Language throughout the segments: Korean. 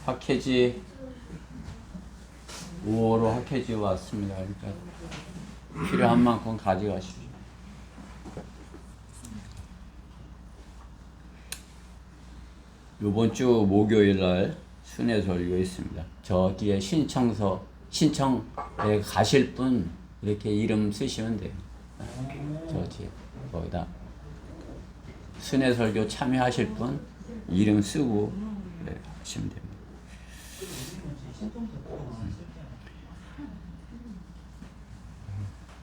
학회지 5호로 학회지 왔습니다. 그러니까 필요한 만큼 가져가십시오. 이번 주 목요일 날 순회 설교 있습니다. 저 뒤에 신청에 가실 분 이렇게 이름 쓰시면 돼요. 저 뒤에 거기다 순회 설교 참여하실 분 이름 쓰고 하시면 됩니다.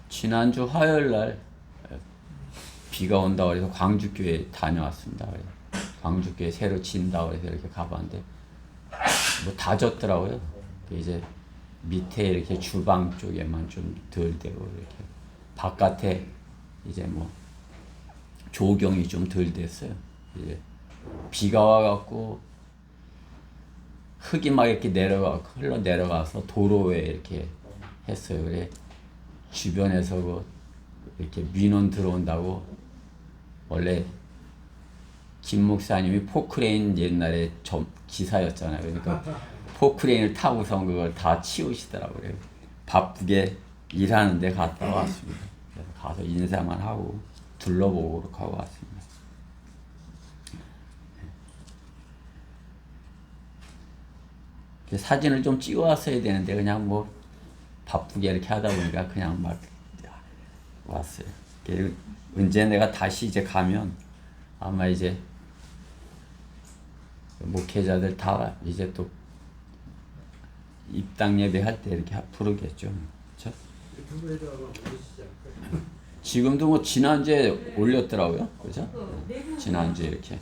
지난주 화요일 날 비가 온다고 해서 광주교회 다녀왔습니다. 광주교회 새로 진다고 해서 이렇게 가봤는데 뭐 다 졌더라고요. 이제 밑에 이렇게 주방 쪽에만 좀 덜 되고 이렇게 바깥에 이제 뭐 조경이 좀 덜 됐어요. 이제 비가 와갖고 흙이 막 이렇게 흘러 내려가서 도로에 이렇게 했어요. 그래 주변에서 이렇게 민원 들어온다고 원래 김 목사님이 포크레인 옛날에 기사였잖아요. 그러니까 포크레인을 타고서 그걸 다 치우시더라고요. 바쁘게 일하는데 갔다 왔습니다. 그래서 가서 인사만 하고 둘러보고 그렇게 하고 왔습니다. 사진을 좀 찍어 왔어야 되는데 그냥 뭐 바쁘게 이렇게 하다 보니까 그냥 막 왔어요. 언제 내가 다시 이제 가면 아마 이제 목회자들 다 이제 또 입당 예배할 때 이렇게 부르겠죠. 그렇죠? 지금도 뭐 지난주에 올렸더라고요. 그죠? 지난주에 이렇게.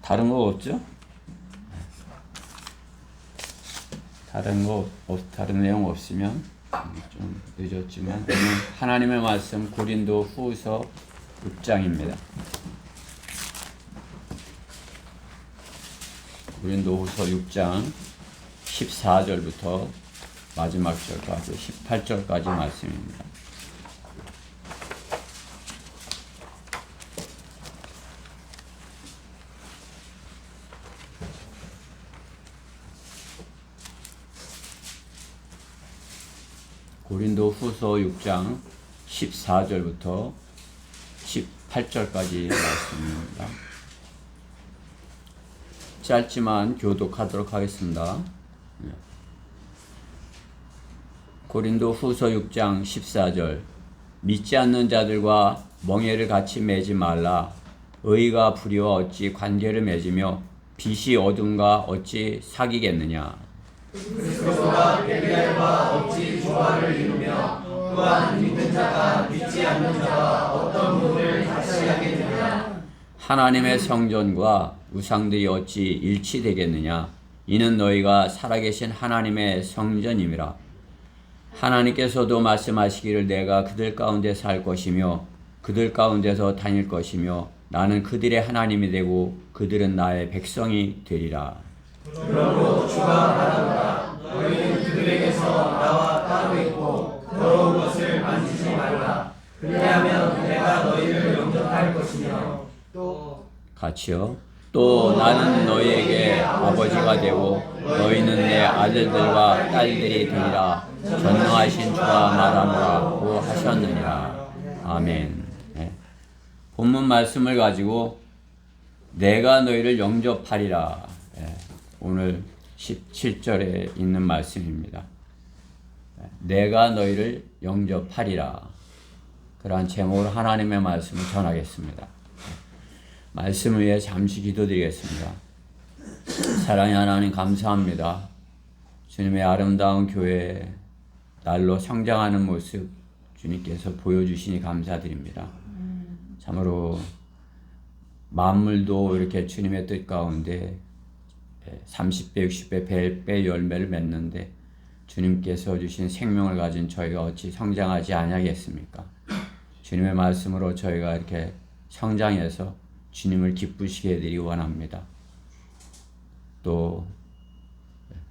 다른 거 없죠? 다른 내용 없으면 좀 늦었지만 오늘 하나님의 말씀 고린도 후서 6장입니다. 고린도 후서 6장 14절부터 마지막 절까지 18절까지 말씀입니다. 고린도 후서 6장 14절부터 18절까지 말씀입니다. 짧지만 교독하도록 하겠습니다. 고린도 후서 6장 14절 믿지 않는 자들과 멍에를 같이 매지 말라. 의가 불의와 어찌 관계를 맺으며 빛이 어둠과 어찌 사귀겠느냐. 그리스도가 벨리알과 어찌 조화를 이루며 또한 믿는 자가 믿지 않는 자와 어떤 부분을 같이 하겠느냐. 하나님의 성전과 우상들이 어찌 일치되겠느냐. 이는 너희가 살아계신 하나님의 성전임이라. 하나님께서도 말씀하시기를 내가 그들 가운데 살 것이며 그들 가운데서 다닐 것이며 나는 그들의 하나님이 되고 그들은 나의 백성이 되리라. 그러므로 주가 말하노라. 너희는 그들에게서 나와 따로 있고 더러운 것을 만지지 말라. 그리하면 내가 너희를 영접할 것이며 같이요. 또 나는 너희에게 아버지가 되고 너희는 내 아들들과 딸들이 되리라. 전능하신 주가 말하노라고 하셨느니라. 아멘. 네. 본문 말씀을 가지고 내가 너희를 영접하리라. 네. 오늘 17절에 있는 말씀입니다. 내가 너희를 영접하리라. 그러한 제목으로 하나님의 말씀을 전하겠습니다. 말씀 위에 잠시 기도드리겠습니다. 사랑의 하나님 감사합니다. 주님의 아름다운 교회 날로 성장하는 모습 주님께서 보여주시니 감사드립니다. 참으로 만물도 이렇게 주님의 뜻 가운데 30배, 60배, 100배 열매를 맺는데 주님께서 주신 생명을 가진 저희가 어찌 성장하지 아니하겠습니까? 주님의 말씀으로 저희가 이렇게 성장해서 주님을 기쁘시게 해드리기 원합니다. 또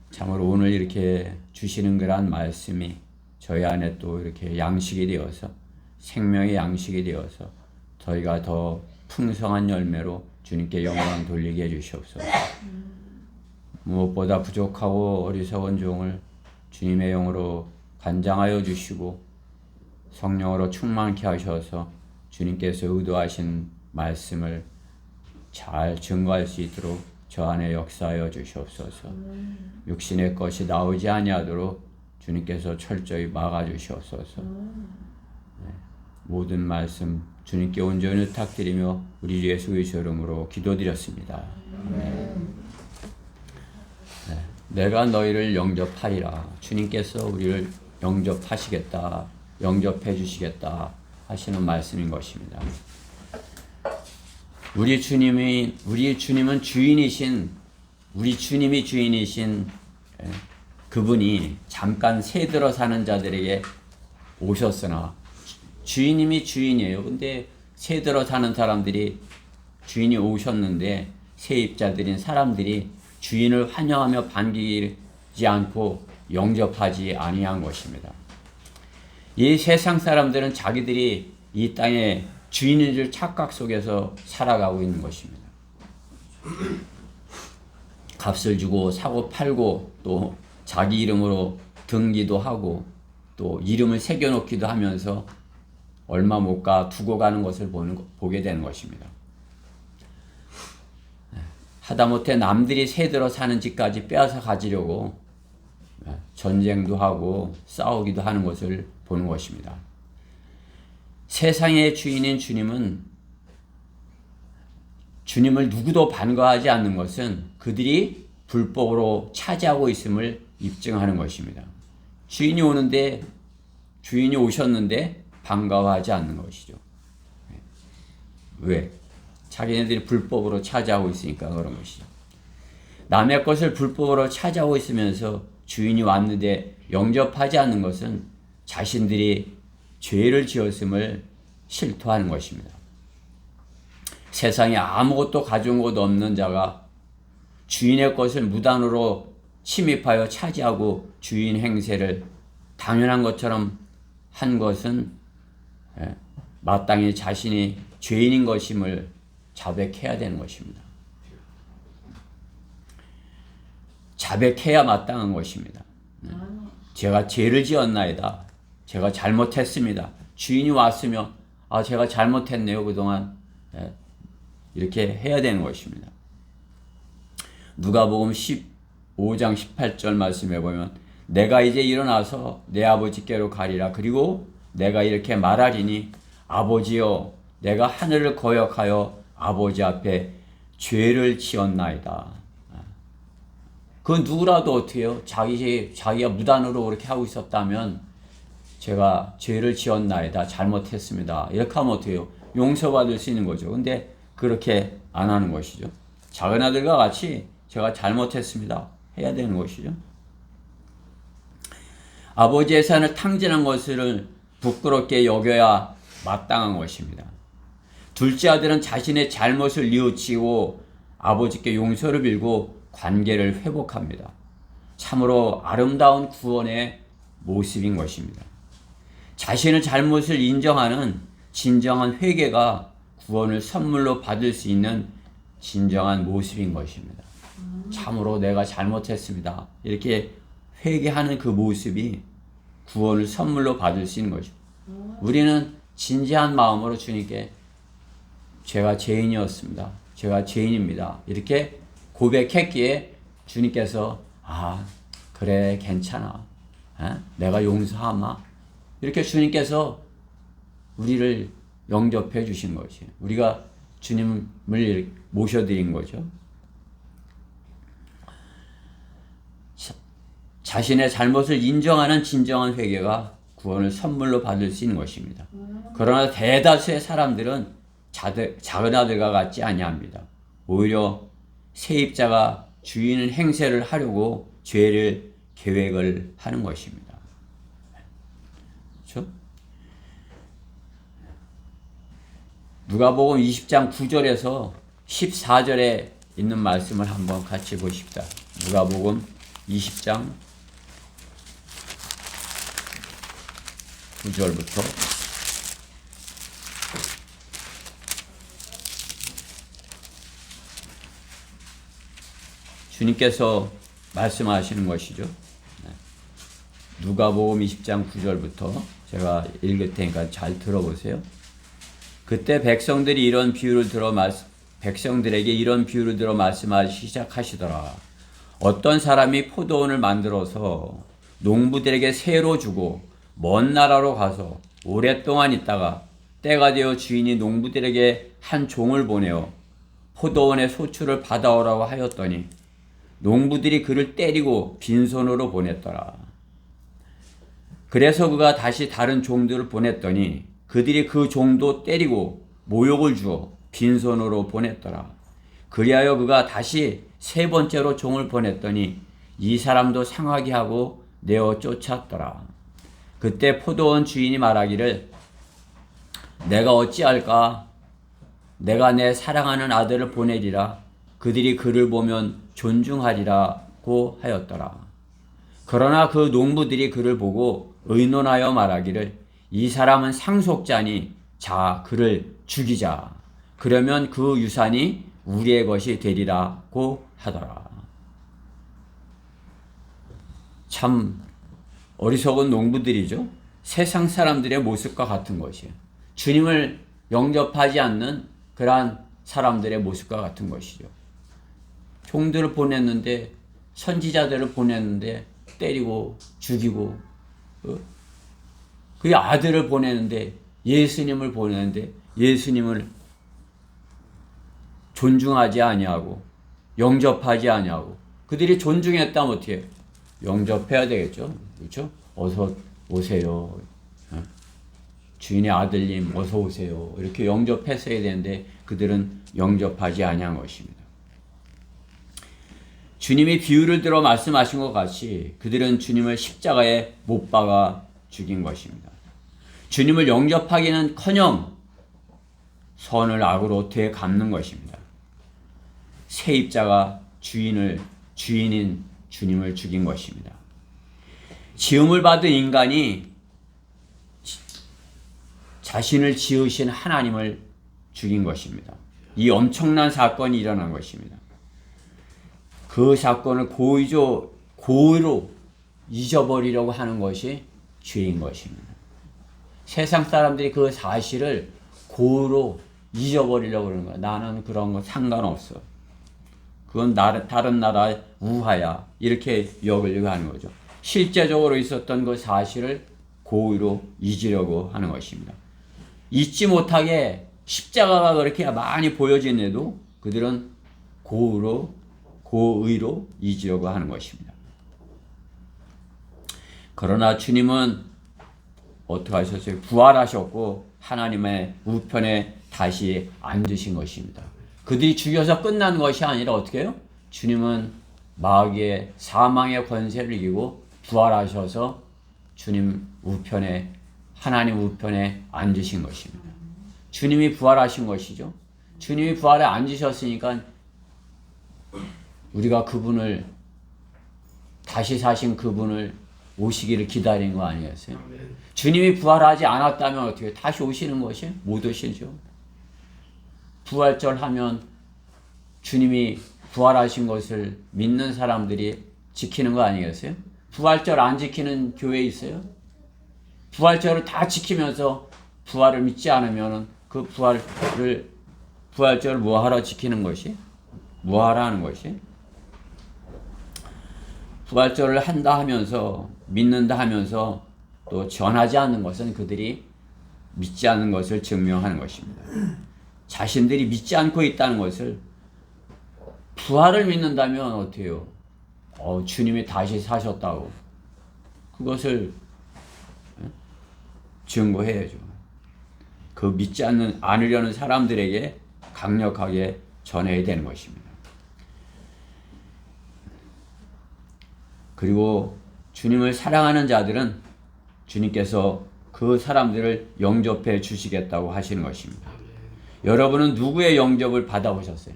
참으로 오늘 이렇게 주시는 그런 말씀이 저희 안에 또 이렇게 양식이 되어서 생명의 양식이 되어서 저희가 더 풍성한 열매로 주님께 영광 돌리게 해주시옵소서. 무엇보다 부족하고 어리석은 종을 주님의 영으로 관장하여 주시고 성령으로 충만케 하셔서 주님께서 의도하신 말씀을 잘 증거할 수 있도록 저 안에 역사하여 주시옵소서. 육신의 것이 나오지 아니하도록 주님께서 철저히 막아주시옵소서. 모든 말씀 주님께 온전히 부탁드리며 우리 주 예수 그리스도의 이름으로 기도드렸습니다. 내가 너희를 영접하리라. 주님께서 우리를 영접하시겠다, 영접해 주시겠다 하시는 말씀인 것입니다. 우리 주님은 주인이신, 우리 주님이 주인이신 그분이 잠깐 새들어 사는 자들에게 오셨으나, 주인님이 주인이에요. 근데 새들어 사는 사람들이, 주인이 오셨는데 세입자들인 사람들이 주인을 환영하며 반기지 않고 영접하지 아니한 것입니다. 이 세상 사람들은 자기들이 이 땅에 주인인 줄 착각 속에서 살아가고 있는 것입니다. 값을 주고 사고 팔고 또 자기 이름으로 등기도 하고 또 이름을 새겨놓기도 하면서 얼마 못 가 두고 가는 것을 보게 되는 것입니다. 하다못해 남들이 새들어 사는 집까지 빼앗아 가지려고 전쟁도 하고 싸우기도 하는 것을 보는 것입니다. 세상의 주인인 주님을 누구도 반가워하지 않는 것은 그들이 불법으로 차지하고 있음을 입증하는 것입니다. 주인이 오셨는데 반가워하지 않는 것이죠. 왜? 자기네들이 불법으로 차지하고 있으니까 그런 것이죠. 남의 것을 불법으로 차지하고 있으면서 주인이 왔는데 영접하지 않는 것은 자신들이 죄를 지었음을 실토하는 것입니다. 세상에 아무것도 가져온 것 없는 자가 주인의 것을 무단으로 침입하여 차지하고 주인 행세를 당연한 것처럼 한 것은 마땅히 자신이 죄인인 것임을 자백해야 되는 것입니다. 자백해야 마땅한 것입니다. 제가 죄를 지었나이다. 제가 잘못했습니다. 주인이 왔으면 제가 잘못했네요. 그동안 이렇게 해야 되는 것입니다. 누가복음 15장 18절 말씀해 보면 내가 이제 일어나서 내 아버지께로 가리라. 그리고 내가 이렇게 말하리니 아버지여 내가 하늘을 거역하여 아버지 앞에 죄를 지었나이다. 그 누구라도 어떻게 해요? 자기가 무단으로 그렇게 하고 있었다면 제가 죄를 지었나이다. 잘못했습니다. 이렇게 하면 어떻게 해요? 용서받을 수 있는 거죠. 근데 그렇게 안 하는 것이죠. 작은 아들과 같이 제가 잘못했습니다. 해야 되는 것이죠. 아버지의 산을 탕진한 것을 부끄럽게 여겨야 마땅한 것입니다. 둘째 아들은 자신의 잘못을 뉘우치고 아버지께 용서를 빌고 관계를 회복합니다. 참으로 아름다운 구원의 모습인 것입니다. 자신의 잘못을 인정하는 진정한 회개가 구원을 선물로 받을 수 있는 진정한 모습인 것입니다. 참으로 내가 잘못했습니다. 이렇게 회개하는 그 모습이 구원을 선물로 받을 수 있는 거죠. 우리는 진지한 마음으로 주님께 제가 죄인이었습니다. 제가 죄인입니다. 이렇게 고백했기에 주님께서 그래 괜찮아. 내가 용서하마. 이렇게 주님께서 우리를 영접해 주신 것이에요. 우리가 주님을 모셔드린 거죠. 자신의 잘못을 인정하는 진정한 회개가 구원을 선물로 받을 수 있는 것입니다. 그러나 대다수의 사람들은 작은 아들과 같지 아니합니다. 오히려 세입자가 주인의 행세를 하려고 죄를 계획을 하는 것입니다. 그렇죠? 누가복음 20장 9절에서 14절에 있는 말씀을 한번 같이 보십시다. 누가복음 20장 9절부터 주님께서 말씀하시는 것이죠. 누가복음 20장 9절부터 제가 읽을 테니까 잘 들어보세요. 그때 백성들에게 이런 비유를 들어 말씀하기 시작하시더라. 어떤 사람이 포도원을 만들어서 농부들에게 새로 주고 먼 나라로 가서 오랫동안 있다가 때가 되어 주인이 농부들에게 한 종을 보내어 포도원의 소출을 받아오라고 하였더니 농부들이 그를 때리고 빈손으로 보냈더라. 그래서 그가 다시 다른 종들을 보냈더니 그들이 그 종도 때리고 모욕을 주어 빈손으로 보냈더라. 그리하여 그가 다시 세 번째로 종을 보냈더니 이 사람도 상하게 하고 내어 쫓았더라. 그때 포도원 주인이 말하기를 내가 어찌할까? 내가 내 사랑하는 아들을 보내리라. 그들이 그를 보면 존중하리라고 하였더라. 그러나 그 농부들이 그를 보고 의논하여 말하기를 이 사람은 상속자니 자 그를 죽이자. 그러면 그 유산이 우리의 것이 되리라고 하더라. 참 어리석은 농부들이죠. 세상 사람들의 모습과 같은 것이에요. 주님을 영접하지 않는 그러한 사람들의 모습과 같은 것이죠. 종들을 보냈는데 선지자들을 보냈는데 때리고 죽이고 그의 아들을 보내는데 예수님을 보내는데 예수님을 존중하지 아니하고 영접하지 아니하고 그들이 존중했다면 어떻게 해요? 영접해야 되겠죠. 그렇죠? 어서 오세요. 주인의 아들님 어서 오세요. 이렇게 영접했어야 되는데 그들은 영접하지 아니한 것입니다. 주님이 비유를 들어 말씀하신 것 같이 그들은 주님을 십자가에 못 박아 죽인 것입니다. 주님을 영접하기는커녕 선을 악으로 되갚는 것입니다. 세입자가 주인인 주님을 죽인 것입니다. 지음을 받은 인간이 자신을 지으신 하나님을 죽인 것입니다. 이 엄청난 사건이 일어난 것입니다. 그 사건을 고의로 잊어버리려고 하는 것이 죄인 것입니다. 세상 사람들이 그 사실을 고의로 잊어버리려고 그러는 거야. 나는 그런 거 상관없어. 그건 다른 나라의 우화야. 이렇게 여기려고 하는 거죠. 실제적으로 있었던 그 사실을 고의로 잊으려고 하는 것입니다. 잊지 못하게 십자가가 그렇게 많이 보여지는데도 그들은 고의로 잊으려고 하는 것입니다. 그러나 주님은 어떻게 하셨어요? 부활하셨고 하나님의 우편에 다시 앉으신 것입니다. 그들이 죽여서 끝난 것이 아니라 어떻게 해요? 주님은 마귀의 사망의 권세를 이기고 부활하셔서 주님 우편에 하나님 우편에 앉으신 것입니다. 주님이 부활하신 것이죠. 주님이 부활에 앉으셨으니까 우리가 그분을 다시 사신 그분을 오시기를 기다린 거 아니겠어요? 주님이 부활하지 않았다면 어떻게 다시 오시는 것이 못 오시죠. 부활절 하면 주님이 부활하신 것을 믿는 사람들이 지키는 거 아니겠어요? 부활절 안 지키는 교회 있어요? 부활절을 다 지키면서 부활을 믿지 않으면 그 부활절을 뭐하러 지키는 것이? 뭐하러 하는 것이? 부활절을 한다 하면서 믿는다 하면서 또 전하지 않는 것은 그들이 믿지 않는 것을 증명하는 것입니다. 자신들이 믿지 않고 있다는 것을 부활을 믿는다면 어떻게 해요? 주님이 다시 사셨다고 그것을 증거해야죠. 그 믿지 않으려는 사람들에게 강력하게 전해야 되는 것입니다. 그리고 주님을 사랑하는 자들은 주님께서 그 사람들을 영접해 주시겠다고 하시는 것입니다. 여러분은 누구의 영접을 받아보셨어요?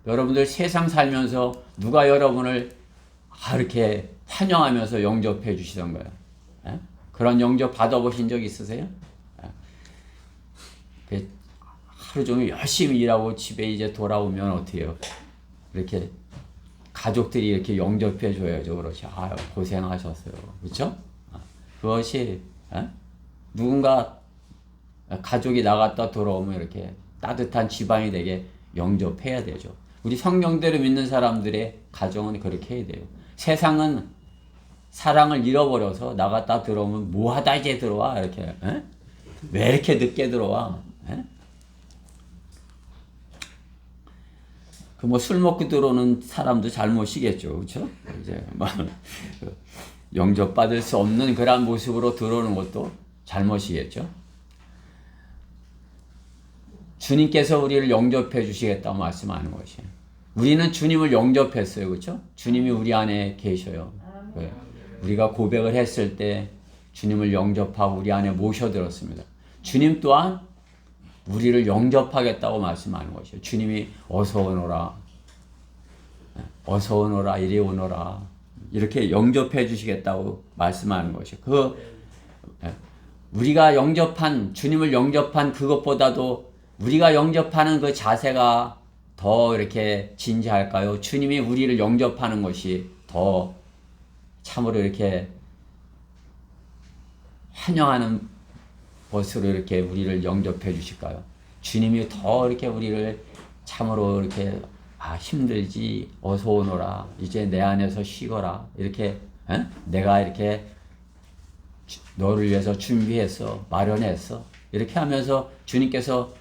여러분들 세상 살면서 누가 여러분을 이렇게 환영하면서 영접해 주시던 거예요? 에? 그런 영접 받아보신 적 있으세요? 하루 종일 열심히 일하고 집에 이제 돌아오면 어떻게 해요? 이렇게 가족들이 이렇게 영접해 줘야죠. 그렇지. 아유, 고생하셨어요. 그렇죠? 그것이 누군가 가족이 나갔다 돌아오면 이렇게 따뜻한 집안이 되게 영접해야 되죠. 우리 성경대로 믿는 사람들의 가정은 그렇게 해야 돼요. 세상은 사랑을 잃어버려서 나갔다 들어오면 뭐하다 이제 들어와 이렇게 왜 이렇게 늦게 들어와? 그 뭐 술 먹고 들어오는 사람도 잘못이겠죠, 그렇죠? 이제 막 영접받을 수 없는 그런 모습으로 들어오는 것도 잘못이겠죠. 주님께서 우리를 영접해 주시겠다고 말씀하는 것이에요. 우리는 주님을 영접했어요, 그렇죠? 주님이 우리 안에 계셔요. 우리가 고백을 했을 때 주님을 영접하고 우리 안에 모셔들었습니다. 주님 또한 우리를 영접하겠다고 말씀하는 것이에요. 주님이 어서 오너라, 어서 오너라, 이리 오너라 이렇게 영접해 주시겠다고 말씀하는 것이에요. 우리가 영접한 주님을 영접한 그것보다도 우리가 영접하는 그 자세가 더 이렇게 진지할까요? 주님이 우리를 영접하는 것이 더 참으로 이렇게 환영하는 것으로 이렇게 우리를 영접해 주실까요? 주님이 더 이렇게 우리를 참으로 이렇게 힘들지 어서 오너라 이제 내 안에서 쉬거라 이렇게 내가 이렇게 너를 위해서 준비했어 마련했어 이렇게 하면서 주님께서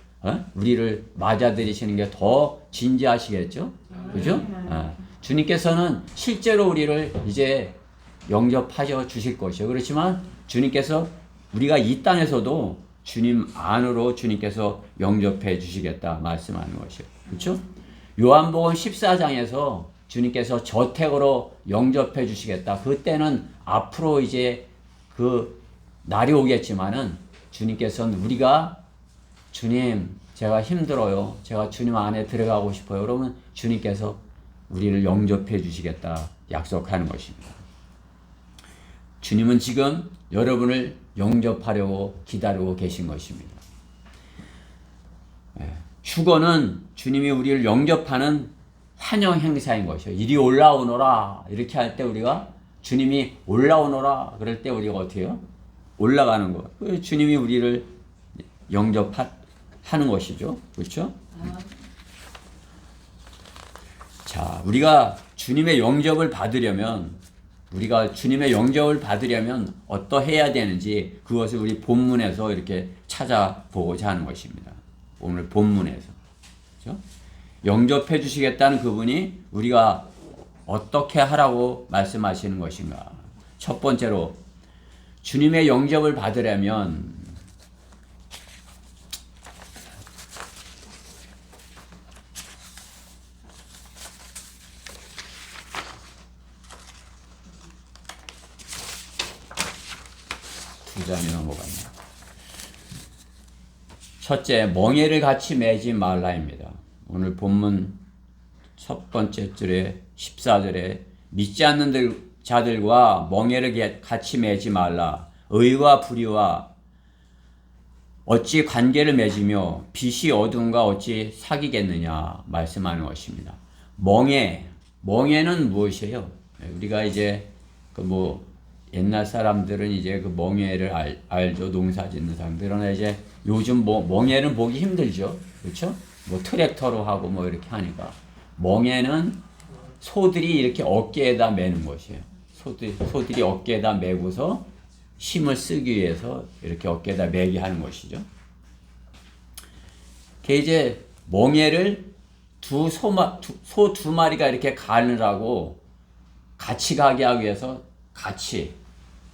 우리를 맞아들이시는 게 더 진지하시겠죠? 그죠? 주님께서는 실제로 우리를 이제 영접하셔 주실 것이요. 그렇지만 주님께서 우리가 이 땅에서도 주님 안으로 주님께서 영접해 주시겠다 말씀하는 것이요. 그렇죠? 요한복음 14장에서 주님께서 저택으로 영접해 주시겠다. 그때는 앞으로 이제 그 날이 오겠지만은 주님께서는 우리가 주님 제가 힘들어요. 제가 주님 안에 들어가고 싶어요. 그러면 주님께서 우리를 영접해 주시겠다 약속하는 것입니다. 주님은 지금 여러분을 영접하려고 기다리고 계신 것입니다. 휴거는 주님이 우리를 영접하는 환영 행사인 것이요. 이리 올라오너라 이렇게 할 때 우리가 주님이 올라오너라 그럴 때 우리가 어떻게 해요? 올라가는 것. 주님이 우리를 영접하는 것이죠. 그렇죠? 자, 우리가 주님의 영접을 받으려면 어떠해야 되는지 그것을 우리 본문에서 이렇게 찾아보고자 하는 것입니다. 오늘 본문에서. 그렇죠? 영접해 주시겠다는 그분이 우리가 어떻게 하라고 말씀하시는 것인가. 첫 번째로 주님의 영접을 받으려면 두 장이 넘어갔네요. 첫째, 멍에를 같이 매지 말라입니다. 오늘 본문 첫 번째 줄에 14절에 믿지 않는 자들과 멍에를 같이 매지 말라. 의와 불의와 어찌 관계를 맺으며 빛이 어둠과 어찌 사귀겠느냐 말씀하는 것입니다. 멍에는 무엇이에요? 우리가 이제 옛날 사람들은 이제 그 멍에를 알죠. 농사 짓는 사람들은 이제 요즘 멍에는 보기 힘들죠. 그렇죠? 트랙터로 하고 이렇게 하니까. 멍에는 소들이 이렇게 어깨에다 매는 것이에요. 소들이 어깨에다 매고서 힘을 쓰기 위해서 이렇게 어깨에다 매게 하는 것이죠. 이제 멍에를 소 두 마리가 이렇게 가느라고 같이 가게 하기 위해서 같이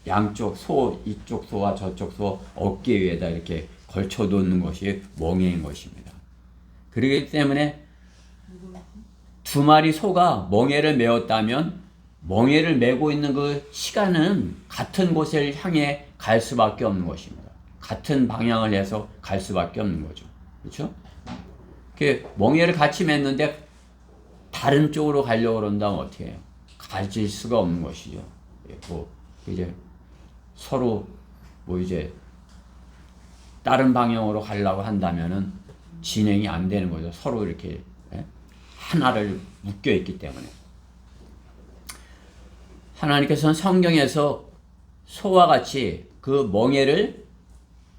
양쪽 이쪽 소와 저쪽 소 어깨 위에다 이렇게 걸쳐 놓는 것이 멍에인 것입니다. 그렇기 때문에 두 마리 소가 멍에를 메었다면 멍에를 메고 있는 그 시간은 같은 곳을 향해 갈 수밖에 없는 것입니다. 같은 방향을 해서 갈 수밖에 없는 거죠. 그렇죠? 멍에를 같이 맸는데 다른 쪽으로 가려고 그런다면 어떻게 해요? 가질 수가 없는 것이죠. 이제 서로 이제 다른 방향으로 가려고 한다면은 진행이 안 되는 거죠. 서로 이렇게 하나를 묶여 있기 때문에. 하나님께서는 성경에서 소와 같이 그 멍에를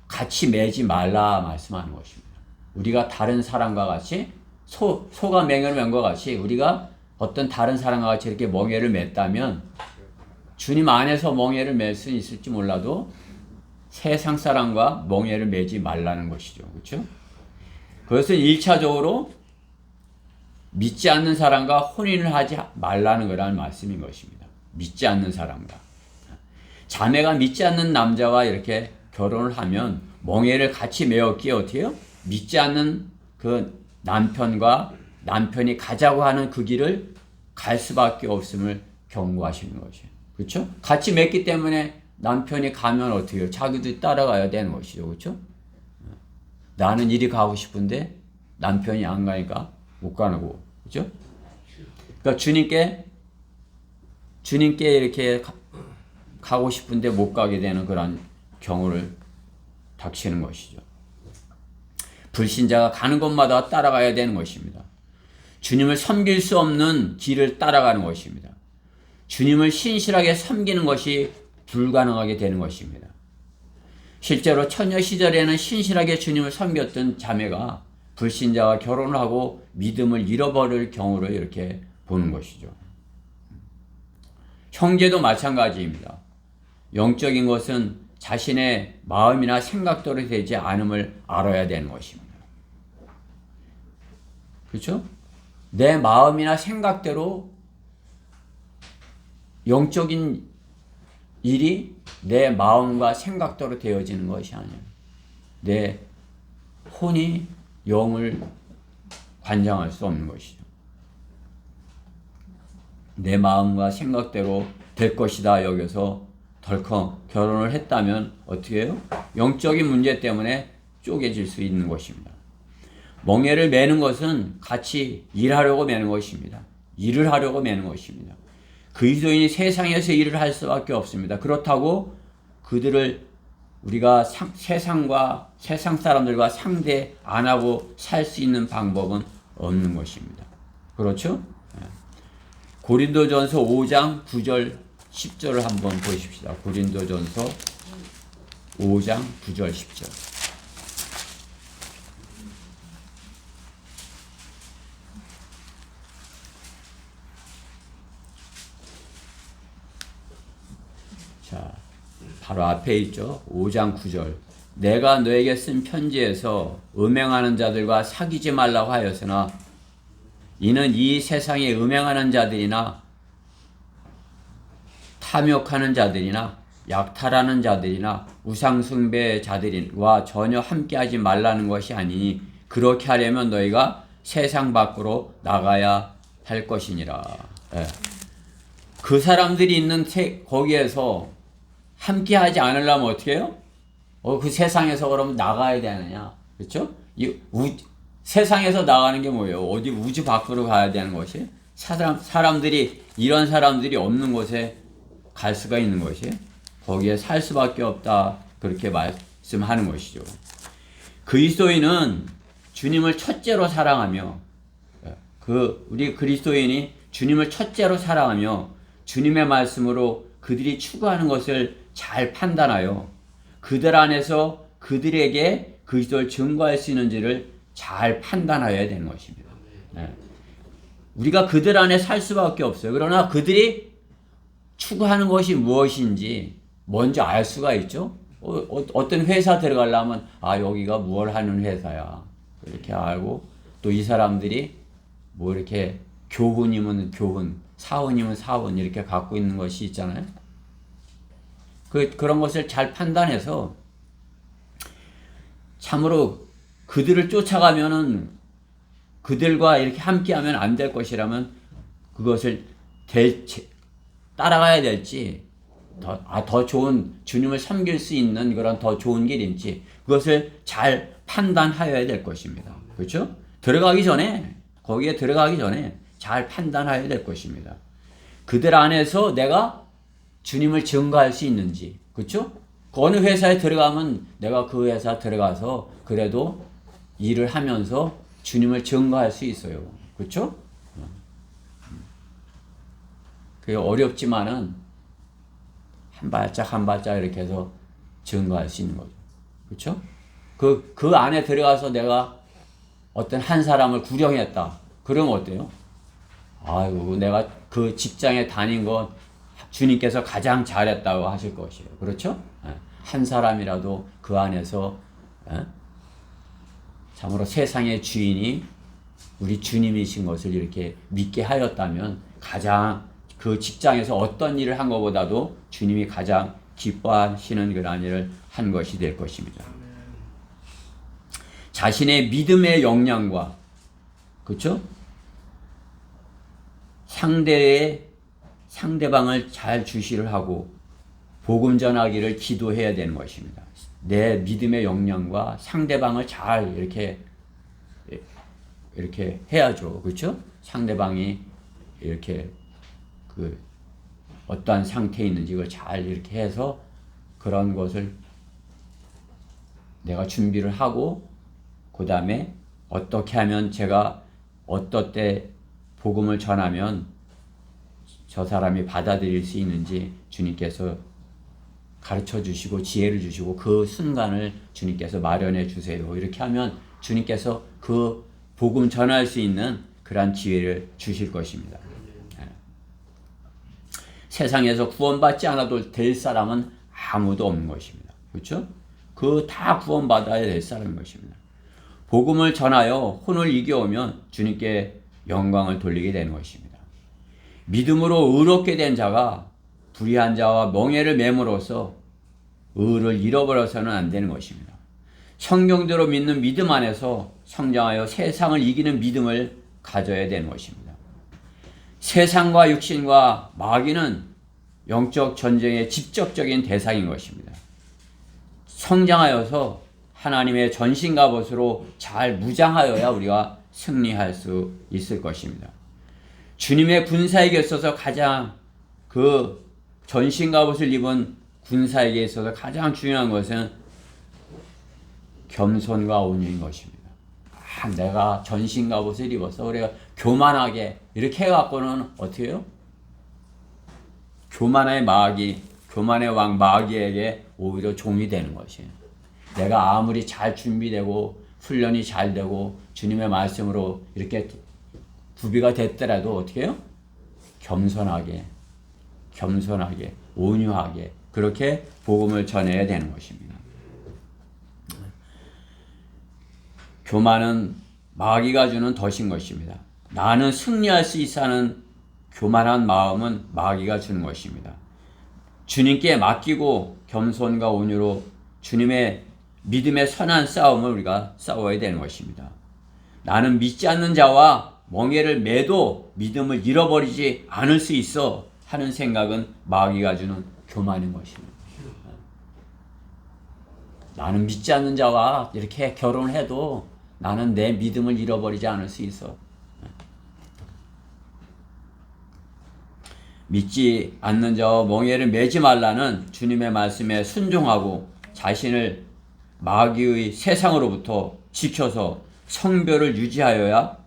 같이 매지 말라 말씀하는 것입니다. 우리가 다른 사람과 같이 소가 맹을 맨 것 같이 우리가 어떤 다른 사람과 같이 이렇게 멍에를 맸다면 주님 안에서 멍에를 맬 수 있을지 몰라도 세상 사람과 멍에를 매지 말라는 것이죠. 그렇죠? 그것은 1차적으로 믿지 않는 사람과 혼인을 하지 말라는 거라는 말씀인 것입니다. 믿지 않는 사람과. 자매가 믿지 않는 남자와 이렇게 결혼을 하면 멍에를 같이 메었기에 어떻게 해요? 믿지 않는 그 남편과 남편이 가자고 하는 그 길을 갈 수밖에 없음을 경고하시는 것이에요. 그렇죠? 같이 맺기 때문에 남편이 가면 어떻게 해요? 자기도 따라가야 되는 것이죠. 그렇죠? 나는 이리 가고 싶은데 남편이 안 가니까 못 가는 거고. 그렇죠? 그러니까 주님께 이렇게 가고 싶은데 못 가게 되는 그런 경우를 닥치는 것이죠. 불신자가 가는 곳마다 따라가야 되는 것입니다. 주님을 섬길 수 없는 길을 따라가는 것입니다. 주님을 신실하게 섬기는 것이 불가능하게 되는 것입니다. 실제로 처녀 시절에는 신실하게 주님을 섬겼던 자매가 불신자와 결혼을 하고 믿음을 잃어버릴 경우를 이렇게 보는 것이죠. 형제도 마찬가지입니다. 영적인 것은 자신의 마음이나 생각대로 되지 않음을 알아야 되는 것입니다. 그렇죠? 내 마음이나 생각대로 영적인 일이 내 마음과 생각대로 되어지는 것이 아니에요. 내 혼이 영을 관장할 수 없는 것이죠. 내 마음과 생각대로 될 것이다 여기서 덜컥 결혼을 했다면 어떻게 해요? 영적인 문제 때문에 쪼개질 수 있는 것입니다. 멍에를 매는 것은 같이 일하려고 매는 것입니다. 일을 하려고 매는 것입니다. 그리스도인이 세상에서 일을 할 수밖에 없습니다. 그렇다고 그들을 우리가 세상 사람들과 상대 안 하고 살 수 있는 방법은 없는 것입니다. 그렇죠? 고린도전서 5장 9절 10절을 한번 보십시다. 고린도전서 5장 9절 10절. 자, 바로 앞에 있죠. 5장 9절. 내가 너에게 쓴 편지에서 음행하는 자들과 사귀지 말라고 하였으나 이는 이 세상에 음행하는 자들이나 탐욕하는 자들이나 약탈하는 자들이나 우상숭배 자들과 전혀 함께하지 말라는 것이 아니니 그렇게 하려면 너희가 세상 밖으로 나가야 할 것이니라. 예. 그 사람들이 있는 거기에서 함께하지 않으려면 어떻게 해요? 그 세상에서 그러면 나가야 되느냐? 그렇죠? 세상에서 나가는 게 뭐예요? 어디 우주 밖으로 가야 되는 것이? 사람들이 이런 사람들이 없는 곳에 갈 수가 있는 것이 거기에 살 수밖에 없다 그렇게 말씀하는 것이죠. 그리스도인은 주님을 첫째로 사랑하며 우리 그리스도인이 주님을 첫째로 사랑하며 주님의 말씀으로 그들이 추구하는 것을 잘 판단하여 그들 안에서 그들에게 그리스도를 증거할 수 있는지를 잘 판단하여야 되는 것입니다. 우리가 그들 안에 살 수밖에 없어요. 그러나 그들이 추구하는 것이 무엇인지 먼저 알 수가 있죠. 어떤 회사 들어가려면 여기가 뭘 하는 회사야 이렇게 알고 또 이 사람들이 뭐 이렇게 교훈이면 교훈, 사원이면 사원 이렇게 갖고 있는 것이 있잖아요. 그런 것을 잘 판단해서 참으로 그들을 쫓아가면은 그들과 이렇게 함께하면 안 될 것이라면 그것을 따라가야 될지 더 좋은 주님을 섬길 수 있는 그런 더 좋은 길인지 그것을 잘 판단하여야 될 것입니다. 그렇죠? 거기에 들어가기 전에 잘 판단해야 될 것입니다. 그들 안에서 내가 주님을 증거할 수 있는지, 그렇죠? 어느 회사에 들어가면 내가 그 회사 들어가서 그래도 일을 하면서 주님을 증거할 수 있어요. 그렇죠? 그게 어렵지만은 한 발짝 한 발짝 이렇게 해서 증거할 수 있는 거죠. 그렇죠? 그 안에 들어가서 내가 어떤 한 사람을 구령했다. 그러면 어때요? 아이고, 내가 그 직장에 다닌 건 주님께서 가장 잘했다고 하실 것이에요. 그렇죠? 한 사람이라도 그 안에서 참으로 세상의 주인이 우리 주님이신 것을 이렇게 믿게 하였다면 가장 그 직장에서 어떤 일을 한 것보다도 주님이 가장 기뻐하시는 그런 일을 한 것이 될 것입니다. 자신의 믿음의 역량과 그렇죠? 상대방을 잘 주시를 하고 복음 전하기를 기도해야 되는 것입니다. 내 믿음의 역량과 상대방을 잘 이렇게 해야죠. 그렇죠? 상대방이 이렇게 그 어떠한 상태에 있는지 그걸 잘 이렇게 해서 그런 것을 내가 준비를 하고 그 다음에 어떻게 하면 제가 어떨 때 복음을 전하면 저 사람이 받아들일 수 있는지 주님께서 가르쳐 주시고 지혜를 주시고 그 순간을 주님께서 마련해 주세요. 이렇게 하면 주님께서 그 복음 전할 수 있는 그러한 기회를 주실 것입니다. 세상에서 구원받지 않아도 될 사람은 아무도 없는 것입니다. 그렇죠? 그 다 구원받아야 될 사람인 것입니다. 복음을 전하여 혼을 이겨오면 주님께 영광을 돌리게 되는 것입니다. 믿음으로 의롭게 된 자가 불의한 자와 멍에를 맴으로써 의를 잃어버려서는 안 되는 것입니다. 성경대로 믿는 믿음 안에서 성장하여 세상을 이기는 믿음을 가져야 되는 것입니다. 세상과 육신과 마귀는 영적 전쟁의 직접적인 대상인 것입니다. 성장하여서 하나님의 전신갑옷으로 잘 무장하여야 우리가 승리할 수 있을 것입니다. 주님의 군사에게 있어서 가장 그 전신갑옷을 입은 군사에게 있어서 가장 중요한 것은 겸손과 온유인 것입니다. 내가 전신갑옷을 입어서 우리가 교만하게 이렇게 해갖고는 어떻게 해요? 교만의 왕 마귀에게 오히려 종이 되는 것이에요. 내가 아무리 잘 준비되고 훈련이 잘 되고 주님의 말씀으로 이렇게 구비가 됐더라도 어떻게 해요? 겸손하게 온유하게 그렇게 복음을 전해야 되는 것입니다. 교만은 마귀가 주는 덫인 것입니다. 나는 승리할 수 있어 하는 교만한 마음은 마귀가 주는 것입니다. 주님께 맡기고 겸손과 온유로 주님의 믿음의 선한 싸움을 우리가 싸워야 되는 것입니다. 나는 믿지 않는 자와 멍에를 매도 믿음을 잃어버리지 않을 수 있어 하는 생각은 마귀가 주는 교만인 것입니다. 나는 믿지 않는 자와 이렇게 결혼해도 나는 내 믿음을 잃어버리지 않을 수 있어. 믿지 않는 자와 멍에를 매지 말라는 주님의 말씀에 순종하고 자신을 마귀의 세상으로부터 지켜서 성별을 유지하여야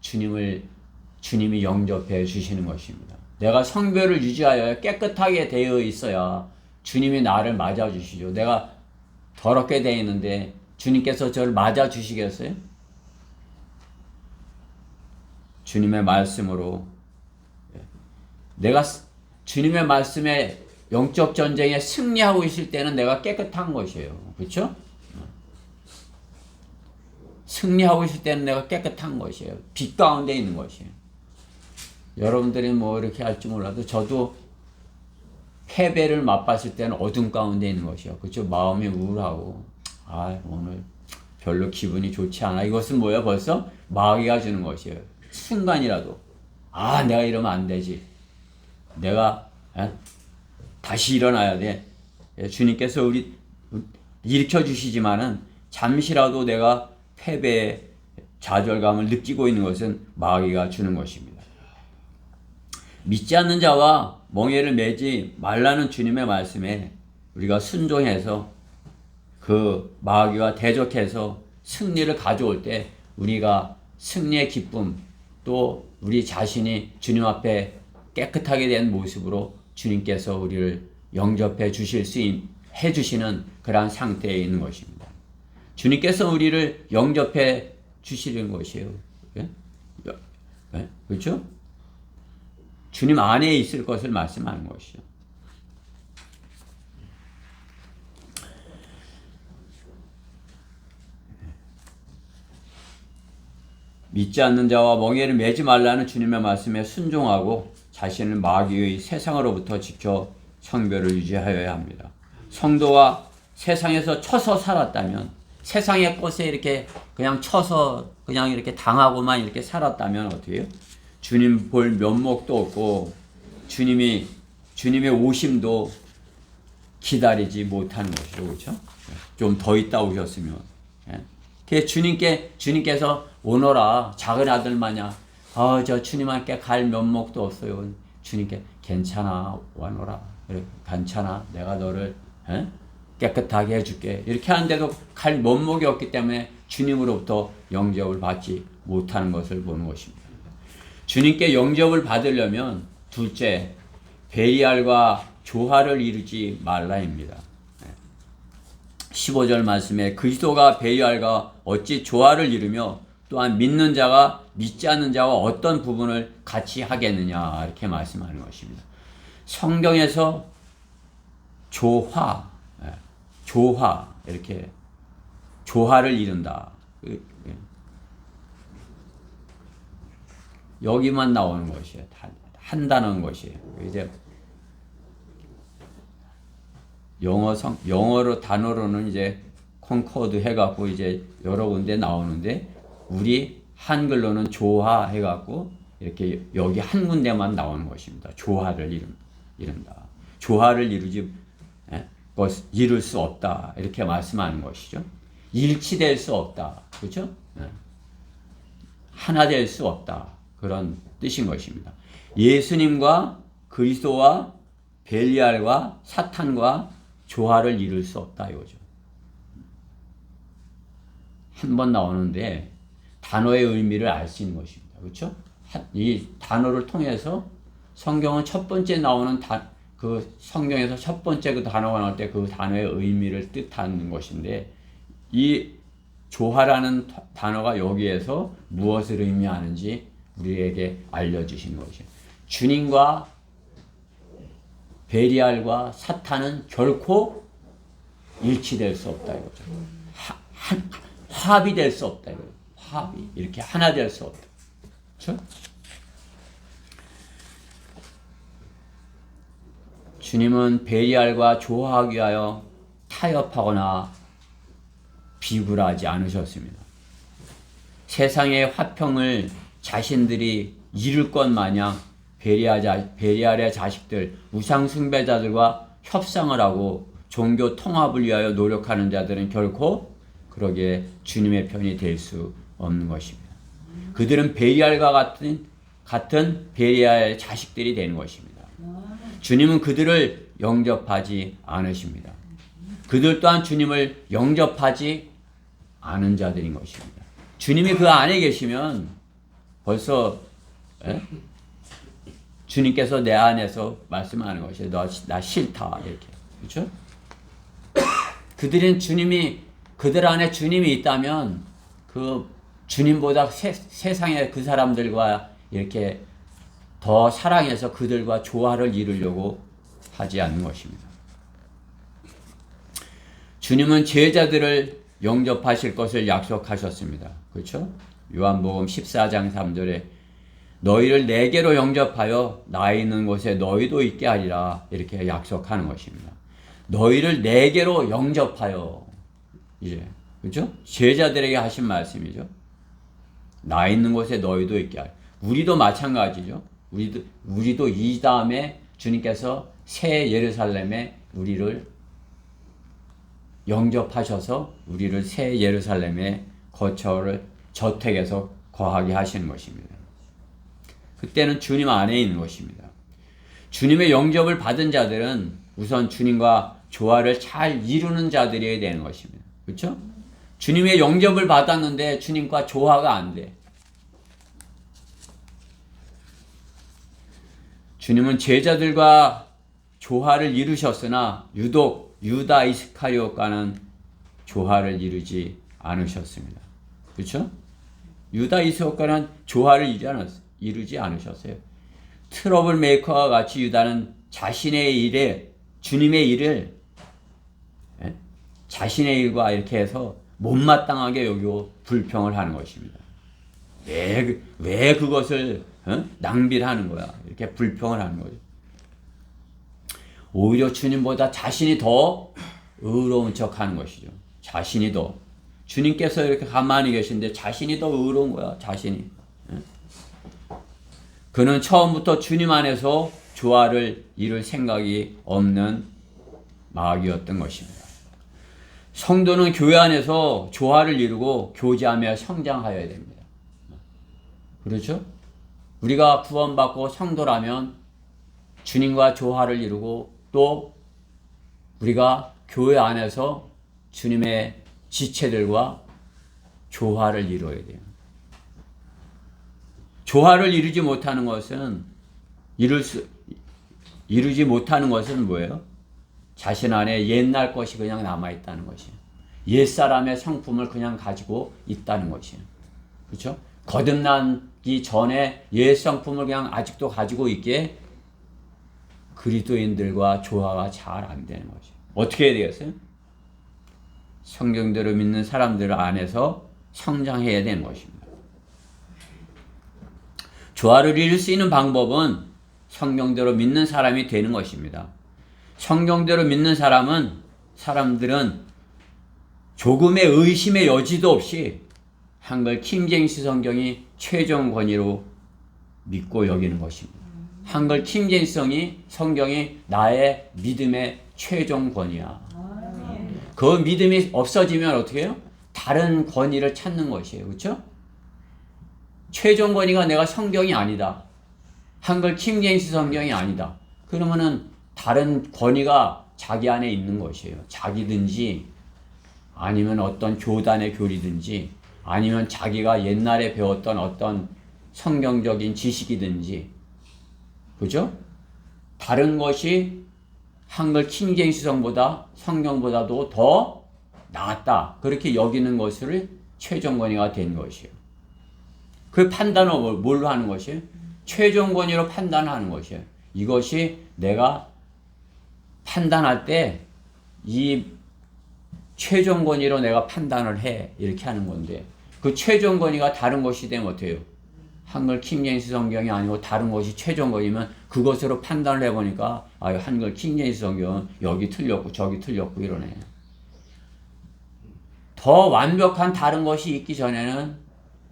주님이 영접해 주시는 것입니다. 내가 성별을 유지하여 깨끗하게 되어 있어야 주님이 나를 맞아주시죠. 내가 더럽게 되어 있는데 주님께서 저를 맞아주시겠어요? 주님의 말씀으로 내가 주님의 말씀에 영적 전쟁에 승리하고 있을 때는 내가 깨끗한 것이에요. 그렇죠? 승리하고 있을 때는 내가 깨끗한 것이에요. 빛 가운데 있는 것이에요. 여러분들이 뭐 이렇게 할지 몰라도 저도 패배를 맛봤을 때는 어둠 가운데 있는 것이에요. 그렇죠? 마음이 우울하고 오늘 별로 기분이 좋지 않아. 이것은 뭐야? 벌써 마귀가 주는 것이에요. 순간이라도 내가 이러면 안 되지. 내가 다시 일어나야 돼. 주님께서 우리 일으켜 주시지만은 잠시라도 내가 패배의 좌절감을 느끼고 있는 것은 마귀가 주는 것입니다. 믿지 않는 자와 멍에를 매지 말라는 주님의 말씀에 우리가 순종해서 그 마귀와 대적해서 승리를 가져올 때 우리가 승리의 기쁨 또 우리 자신이 주님 앞에 깨끗하게 된 모습으로 주님께서 우리를 영접해 해주시는 그러한 상태에 있는 것입니다. 주님께서 우리를 영접해 주시는 것이에요. 예? 예? 그렇죠? 주님 안에 있을 것을 말씀하는 것이죠. 믿지 않는 자와 멍에를 매지 말라는 주님의 말씀에 순종하고 자신을 마귀의 세상으로부터 지켜 성별을 유지하여야 합니다. 성도가 세상에서 쳐서 살았다면, 세상의 것에 이렇게 그냥 쳐서 그냥 이렇게 당하고만 이렇게 살았다면 어떻게 해요? 주님 볼 면목도 없고 주님의 오심도 기다리지 못하는 것이죠. 그렇죠? 좀 더 있다 오셨으면. 그 주님께서 오너라 작은 아들 마냥 저 주님께 갈 면목도 없어요. 주님께 괜찮아 와노라. 괜찮아 내가 너를 깨끗하게 해줄게. 이렇게 하는데도 갈 면목이 없기 때문에 주님으로부터 영접을 받지 못하는 것을 보는 것입니다. 주님께 영접을 받으려면 둘째 베리알과 조화를 이루지 말라입니다. 15절 말씀에 그리스도가 베리알과 어찌 조화를 이루며 또한 믿는 자가 믿지 않는 자와 어떤 부분을 같이 하겠느냐 이렇게 말씀하는 것입니다. 성경에서 조화 이렇게 조화를 이룬다. 여기만 나오는 것이에요. 한다는 것이에요. 이제 영어로 단어로는 이제 콘코드 해갖고 이제 여러 군데 나오는데 우리 한글로는 조화 해갖고 이렇게 여기 한 군데만 나오는 것입니다. 조화를 이룬다. 조화를 이룰 수 없다. 이렇게 말씀하는 것이죠. 일치될 수 없다. 그렇죠? 하나 될 수 없다. 그런 뜻인 것입니다. 예수님과 그리스도와 벨리알과 사탄과 조화를 이룰 수 없다 이거죠. 한 번 나오는데 단어의 의미를 알 수 있는 것입니다. 그렇죠? 이 단어를 통해서 성경은 첫 번째 나오는 그 성경에서 첫 번째 그 단어가 나올 때 그 단어의 의미를 뜻하는 것인데 이 조화라는 단어가 여기에서 무엇을 의미하는지 우리에게 알려주신 것이에요. 주님과 베리알과 사탄은 결코 일치될 수 없다 이거죠. 합이 될 수 없다 이거죠. 합이 이렇게 하나 될 수 없다. 그렇죠? 주님은 베리알과 조화하기 위하여 타협하거나 비굴하지 않으셨습니다. 세상의 화평을 자신들이 이룰 것 마냥 베리알의 자식들, 우상 숭배자들과 협상을 하고 종교 통합을 위하여 노력하는 자들은 결코 그러기에 주님의 편이 될 수 없는 것입니다. 그들은 베리알과 같은 베리알의 자식들이 되는 것입니다. 주님은 그들을 영접하지 않으십니다. 그들 또한 주님을 영접하지 않은 자들인 것입니다. 주님이 그 안에 계시면 벌써 주님께서 내 안에서 말씀하는 것이에요. 나 싫다 이렇게. 그렇죠? 그들 안에 주님이 있다면 그 주님보다 세상의 그 사람들과 이렇게 더 사랑해서 그들과 조화를 이루려고 하지 않는 것입니다. 주님은 제자들을 영접하실 것을 약속하셨습니다. 그렇죠? 요한복음 14장 3절에 너희를 내게로 영접하여 나 있는 곳에 너희도 있게 하리라 이렇게 약속하는 것입니다. 너희를 내게로 영접하여 이제 그렇죠? 제자들에게 하신 말씀이죠. 나 있는 곳에 너희도 있게 하리라. 우리도 마찬가지죠. 우리도 이 다음에 주님께서 새 예루살렘에 우리를 영접하셔서 우리를 새 예루살렘의 거처를 저택에서 거하게 하시는 것입니다. 그때는 주님 안에 있는 것입니다. 주님의 영접을 받은 자들은 우선 주님과 조화를 잘 이루는 자들이 되는 것입니다. 그렇죠? 주님의 영접을 받았는데 주님과 조화가 안 돼. 주님은 제자들과 조화를 이루셨으나 유독 유다 이스카리ot과는 조화를 이루지 않으셨습니다. 그렇죠? 유다 이스카리ot과는 조화를 이루지 않으셨어요. 트러블 메이커와 같이 유다는 자신의 일에 주님의 일을 자신의 일과 이렇게 해서 못마땅하게 여기고 불평을 하는 것입니다. 왜 그것을 낭비를 하는 거야? 이렇게 불평을 하는 거죠. 오히려 주님보다 자신이 더 의로운 척 하는 것이죠. 자신이 더. 주님께서 이렇게 가만히 계신데 자신이 더 의로운 거야. 자신이. 그는 처음부터 주님 안에서 조화를 이룰 생각이 없는 마귀였던 것입니다. 성도는 교회 안에서 조화를 이루고 교제하며 성장하여야 됩니다. 그렇죠? 우리가 구원받고 성도라면 주님과 조화를 이루고 또 우리가 교회 안에서 주님의 지체들과 조화를 이루어야 돼요. 조화를 이루지 못하는 것은 이루지 못하는 것은 뭐예요? 자신 안에 옛날 것이 그냥 남아있다는 것이에요. 옛사람의 성품을 그냥 가지고 있다는 것이에요. 그렇죠? 거듭나기 전에 옛 성품을 그냥 아직도 가지고 있기에 그리스도인들과 조화가 잘 안 되는 것이에요. 어떻게 해야 되겠어요? 성경대로 믿는 사람들 안에서 성장해야 되는 것입니다. 조화를 이룰 수 있는 방법은 성경대로 믿는 사람이 되는 것입니다. 성경대로 믿는 사람들은 조금의 의심의 여지도 없이 한글 킹제임스 성경이 최종 권위로 믿고 여기는 것입니다. 한글 킹제임스 성경이 나의 믿음의 최종 권위야. 그 믿음이 없어지면 어떻게 해요? 다른 권위를 찾는 것이에요. 그렇죠? 최종 권위가 내가 성경이 아니다. 한글 킹제임스 성경이 아니다. 그러면은 다른 권위가 자기 안에 있는 것이에요. 자기든지 아니면 어떤 교단의 교리든지 아니면 자기가 옛날에 배웠던 어떤 성경적인 지식이든지 그죠? 다른 것이 한글 킹제임스 성경보다도 더 낫다. 그렇게 여기는 것을 최종 권위가 된 것이에요. 그 판단은 뭘로 하는 것이에요? 최종 권위로 판단하는 것이에요. 이것이 내가 판단할 때 이 최종 권위로 내가 판단을 해. 이렇게 하는 건데 그 최종 권위가 다른 것이 되면 어때요? 한글 킹제임스 성경이 아니고 다른 것이 최종 권위면 그것으로 판단을 해보니까 한글 킹제임스 성경은 여기 틀렸고 저기 틀렸고 이러네. 더 완벽한 다른 것이 있기 전에는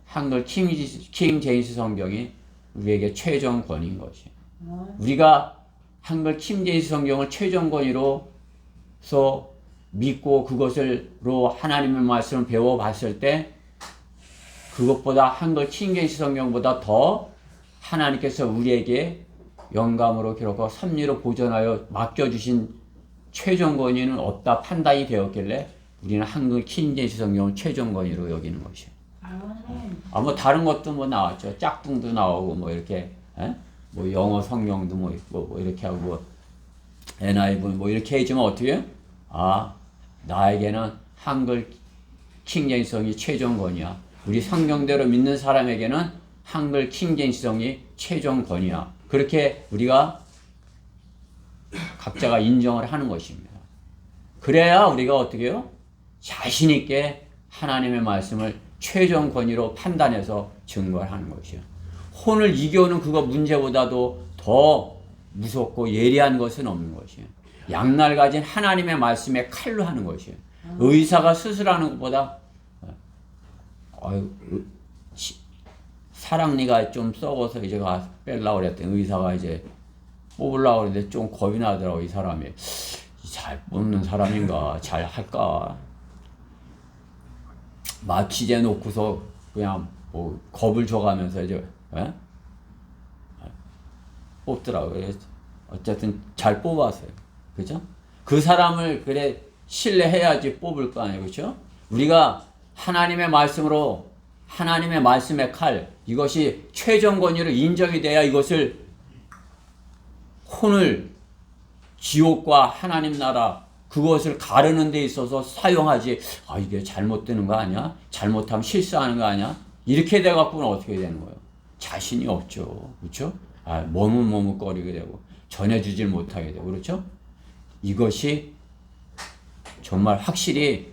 한글 킹제임스 성경이 우리에게 최종 권위인 것이에요. 우리가 한글 킹제임스 성경을 최종 권위로서 믿고 그것으로 하나님의 말씀을 배워봤을 때 그것보다 한글 킹제임스 성경보다 더 하나님께서 우리에게 영감으로 기록하고 섭리로 보존하여 맡겨주신 최종 권위는 없다 판단이 되었길래 우리는 한글 킹제임스 성경을 최종 권위로 여기는 것이에요. 뭐 다른 것도 뭐 나왔죠. 짝꿍도 나오고 뭐 이렇게 뭐 영어 성경도 뭐 있고 뭐 이렇게 하고 뭐 NIV 뭐 이렇게 해주면 어떻게 해요? 나에게는 한글 킹제임스 성이 최종 권위야. 우리 성경대로 믿는 사람에게는 한글 킹제임스 성이 최종 권위야. 그렇게 우리가 각자가 인정을 하는 것입니다. 그래야 우리가 어떻게 해요? 자신 있게 하나님의 말씀을 최종 권위로 판단해서 증거를 하는 것이에요. 혼을 이겨오는 그거 문제보다도 더 무섭고 예리한 것은 없는 것이에요. 양날 가진 하나님의 말씀에 칼로 하는 것이에요. 의사가 수술하는 것보다 사랑니가 좀 썩어서 이제 빼려고 그랬더니 의사가 이제 뽑으려고 그랬는데 좀 겁이 나더라고. 이 사람이 잘 뽑는 사람인가 잘 할까 마취제 놓고서 그냥 뭐 겁을 줘가면서 이제 뽑더라고요. 어쨌든 잘 뽑았어요. 그죠? 그 사람을 그래 신뢰해야지 뽑을 거 아니에요. 그렇죠? 우리가 하나님의 말씀으로 하나님의 말씀의 칼 이것이 최종 권위로 인정이 돼야 이것을 혼을 지옥과 하나님 나라 그것을 가르는 데 있어서 사용하지. 아, 이게 잘못되는 거 아니야? 잘못하면 실수하는 거 아니야? 이렇게 돼 갖고는 어떻게 되는 거예요? 자신이 없죠. 그렇죠? 아, 머뭇머뭇거리게 되고 전해주질 못하게 되고 그렇죠? 이것이 정말 확실히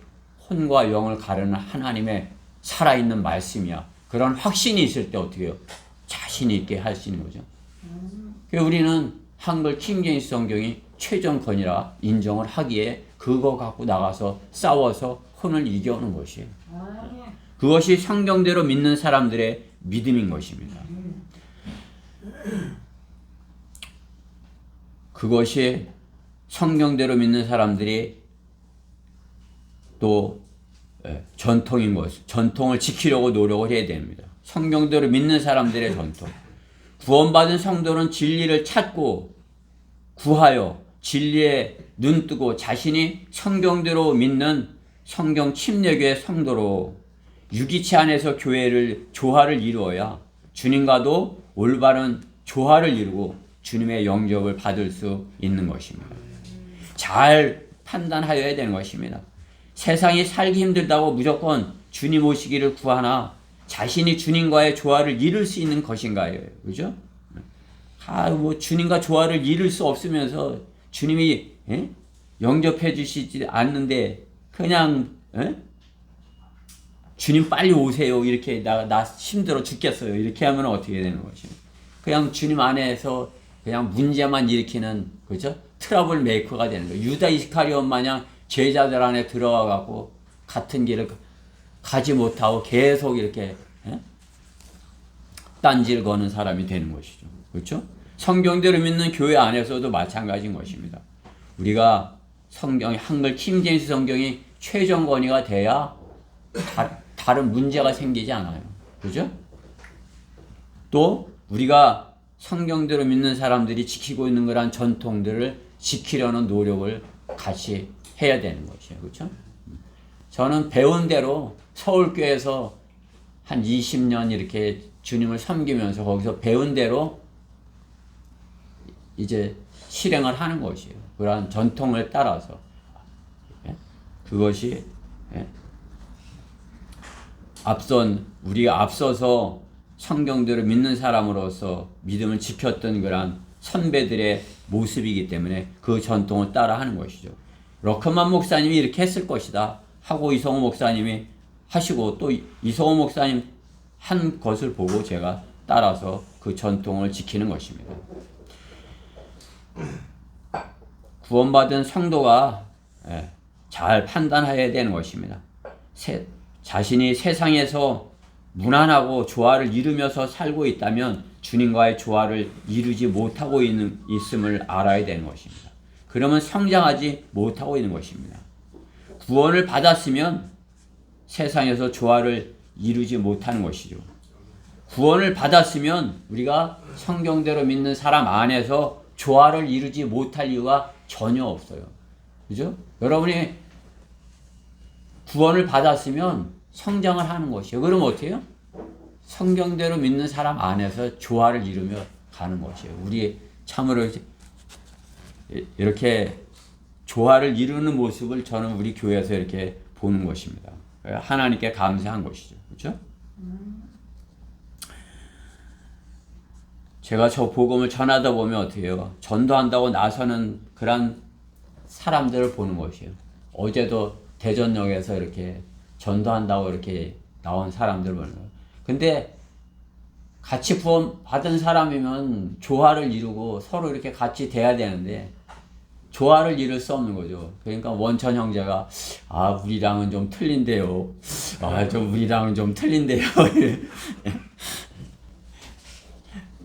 혼과 영을 가르는 하나님의 살아있는 말씀이야. 그런 확신이 있을 때 어떻게 해요? 자신 있게 할 수 있는 거죠. 그래서 우리는 한글 킹제임스 성경이 최전권이라 인정을 하기에 그거 갖고 나가서 싸워서 혼을 이겨오는 것이에요. 그것이 성경대로 믿는 사람들의 믿음인 것입니다. 그것이 성경대로 믿는 사람들이 또 전통인 것, 전통을 지키려고 노력을 해야 됩니다. 성경대로 믿는 사람들의 전통. 구원받은 성도는 진리를 찾고 구하여 진리에 눈뜨고 자신이 성경대로 믿는 성경 침례교의 성도로 유기체 안에서 조화를 이루어야 주님과도 올바른 조화를 이루고 주님의 영접을 받을 수 있는 것입니다. 잘 판단하여야 되는 것입니다. 세상이 살기 힘들다고 무조건 주님 오시기를 구하나 자신이 주님과의 조화를 이룰 수 있는 것인가요? 그죠? 주님과 조화를 이룰 수 없으면서 주님이 영접해 주시지 않는데 그냥 주님 빨리 오세요. 이렇게 나 힘들어 죽겠어요. 이렇게 하면 어떻게 되는 것입니까? 그냥 주님 안에서 그냥 문제만 일으키는 그죠? 트러블 메이커가 되는 거예요. 유다 이스카리온 마냥 제자들 안에 들어와 갖고 같은 길을 가지 못하고 계속 이렇게 딴지를 거는 사람이 되는 것이죠. 그렇죠? 성경대로 믿는 교회 안에서도 마찬가지인 것입니다. 우리가 성경이 한글 킹제임스 성경이 최전권위가 돼야 다른 문제가 생기지 않아요. 그죠? 또 우리가 성경대로 믿는 사람들이 지키고 있는 그런 전통들을 지키려는 노력을 같이 해야 되는 것이에요. 그렇죠? 저는 배운 대로 서울교회에서 한 20년 이렇게 주님을 섬기면서 거기서 배운 대로 이제 실행을 하는 것이에요. 그러한 전통을 따라서. 그것이 우리가 앞서서 성경대로 믿는 사람으로서 믿음을 지켰던 그러한 선배들의 모습이기 때문에 그 전통을 따라 하는 것이죠. 러커만 목사님이 이렇게 했을 것이다 하고 이성호 목사님이 하시고 또 이성호 목사님 한 것을 보고 제가 따라서 그 전통을 지키는 것입니다. 구원받은 성도가 잘 판단해야 되는 것입니다. 자신이 세상에서 무난하고 조화를 이루면서 살고 있다면 주님과의 조화를 이루지 못하고 있음을 알아야 되는 것입니다. 그러면 성장하지 못하고 있는 것입니다. 구원을 받았으면 세상에서 조화를 이루지 못하는 것이죠. 구원을 받았으면 우리가 성경대로 믿는 사람 안에서 조화를 이루지 못할 이유가 전혀 없어요. 그죠? 여러분이 구원을 받았으면 성장을 하는 것이에요. 그럼 어떻게 해요? 성경대로 믿는 사람 안에서 조화를 이루며 가는 것이에요. 우리 참으로 이렇게 조화를 이루는 모습을 저는 우리 교회에서 이렇게 보는 것입니다. 하나님께 감사한 것이죠. 그렇죠? 제가 저 복음을 전하다 보면 어떻게 해요? 전도한다고 나서는 그런 사람들을 보는 것이에요. 어제도 대전역에서 이렇게 전도한다고 이렇게 나온 사람들 보는 거예요. 근데 같이 구원 받은 사람이면 조화를 이루고 서로 이렇게 같이 돼야 되는데 조화를 이룰 수 없는 거죠. 그러니까 원천 형제가 우리랑은 좀 틀린데요. 우리랑은 좀 틀린데요.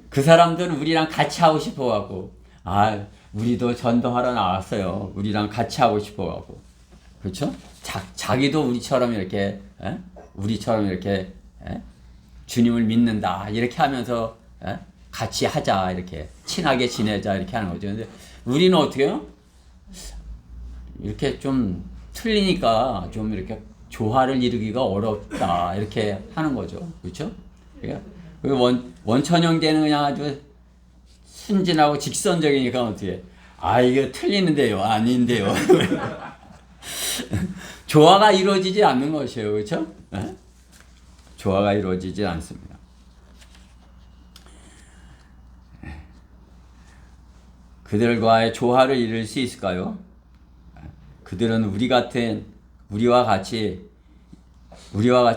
그 사람들은 우리랑 같이 하고 싶어갖고 우리도 전도하러 나왔어요. 우리랑 같이 하고 싶어갖고 그렇죠? 자기도 우리처럼 이렇게 주님을 믿는다 이렇게 하면서 같이 하자 이렇게 친하게 지내자 이렇게 하는 거죠. 근데 우리는 어떻게 해요? 이렇게 좀 틀리니까 좀 이렇게 조화를 이루기가 어렵다 이렇게 하는 거죠. 그렇죠? 원천 형제는 그냥 아주 순진하고 직선적이니까 어떻게 아, 이거 틀리는데요. 아닌데요. 조화가 이루어지지 않는 것이에요. 그렇죠? 조화가 이루어지지 않습니다. 그들과의 조화를 이룰 수 있을까요? 그들은 우리와 같이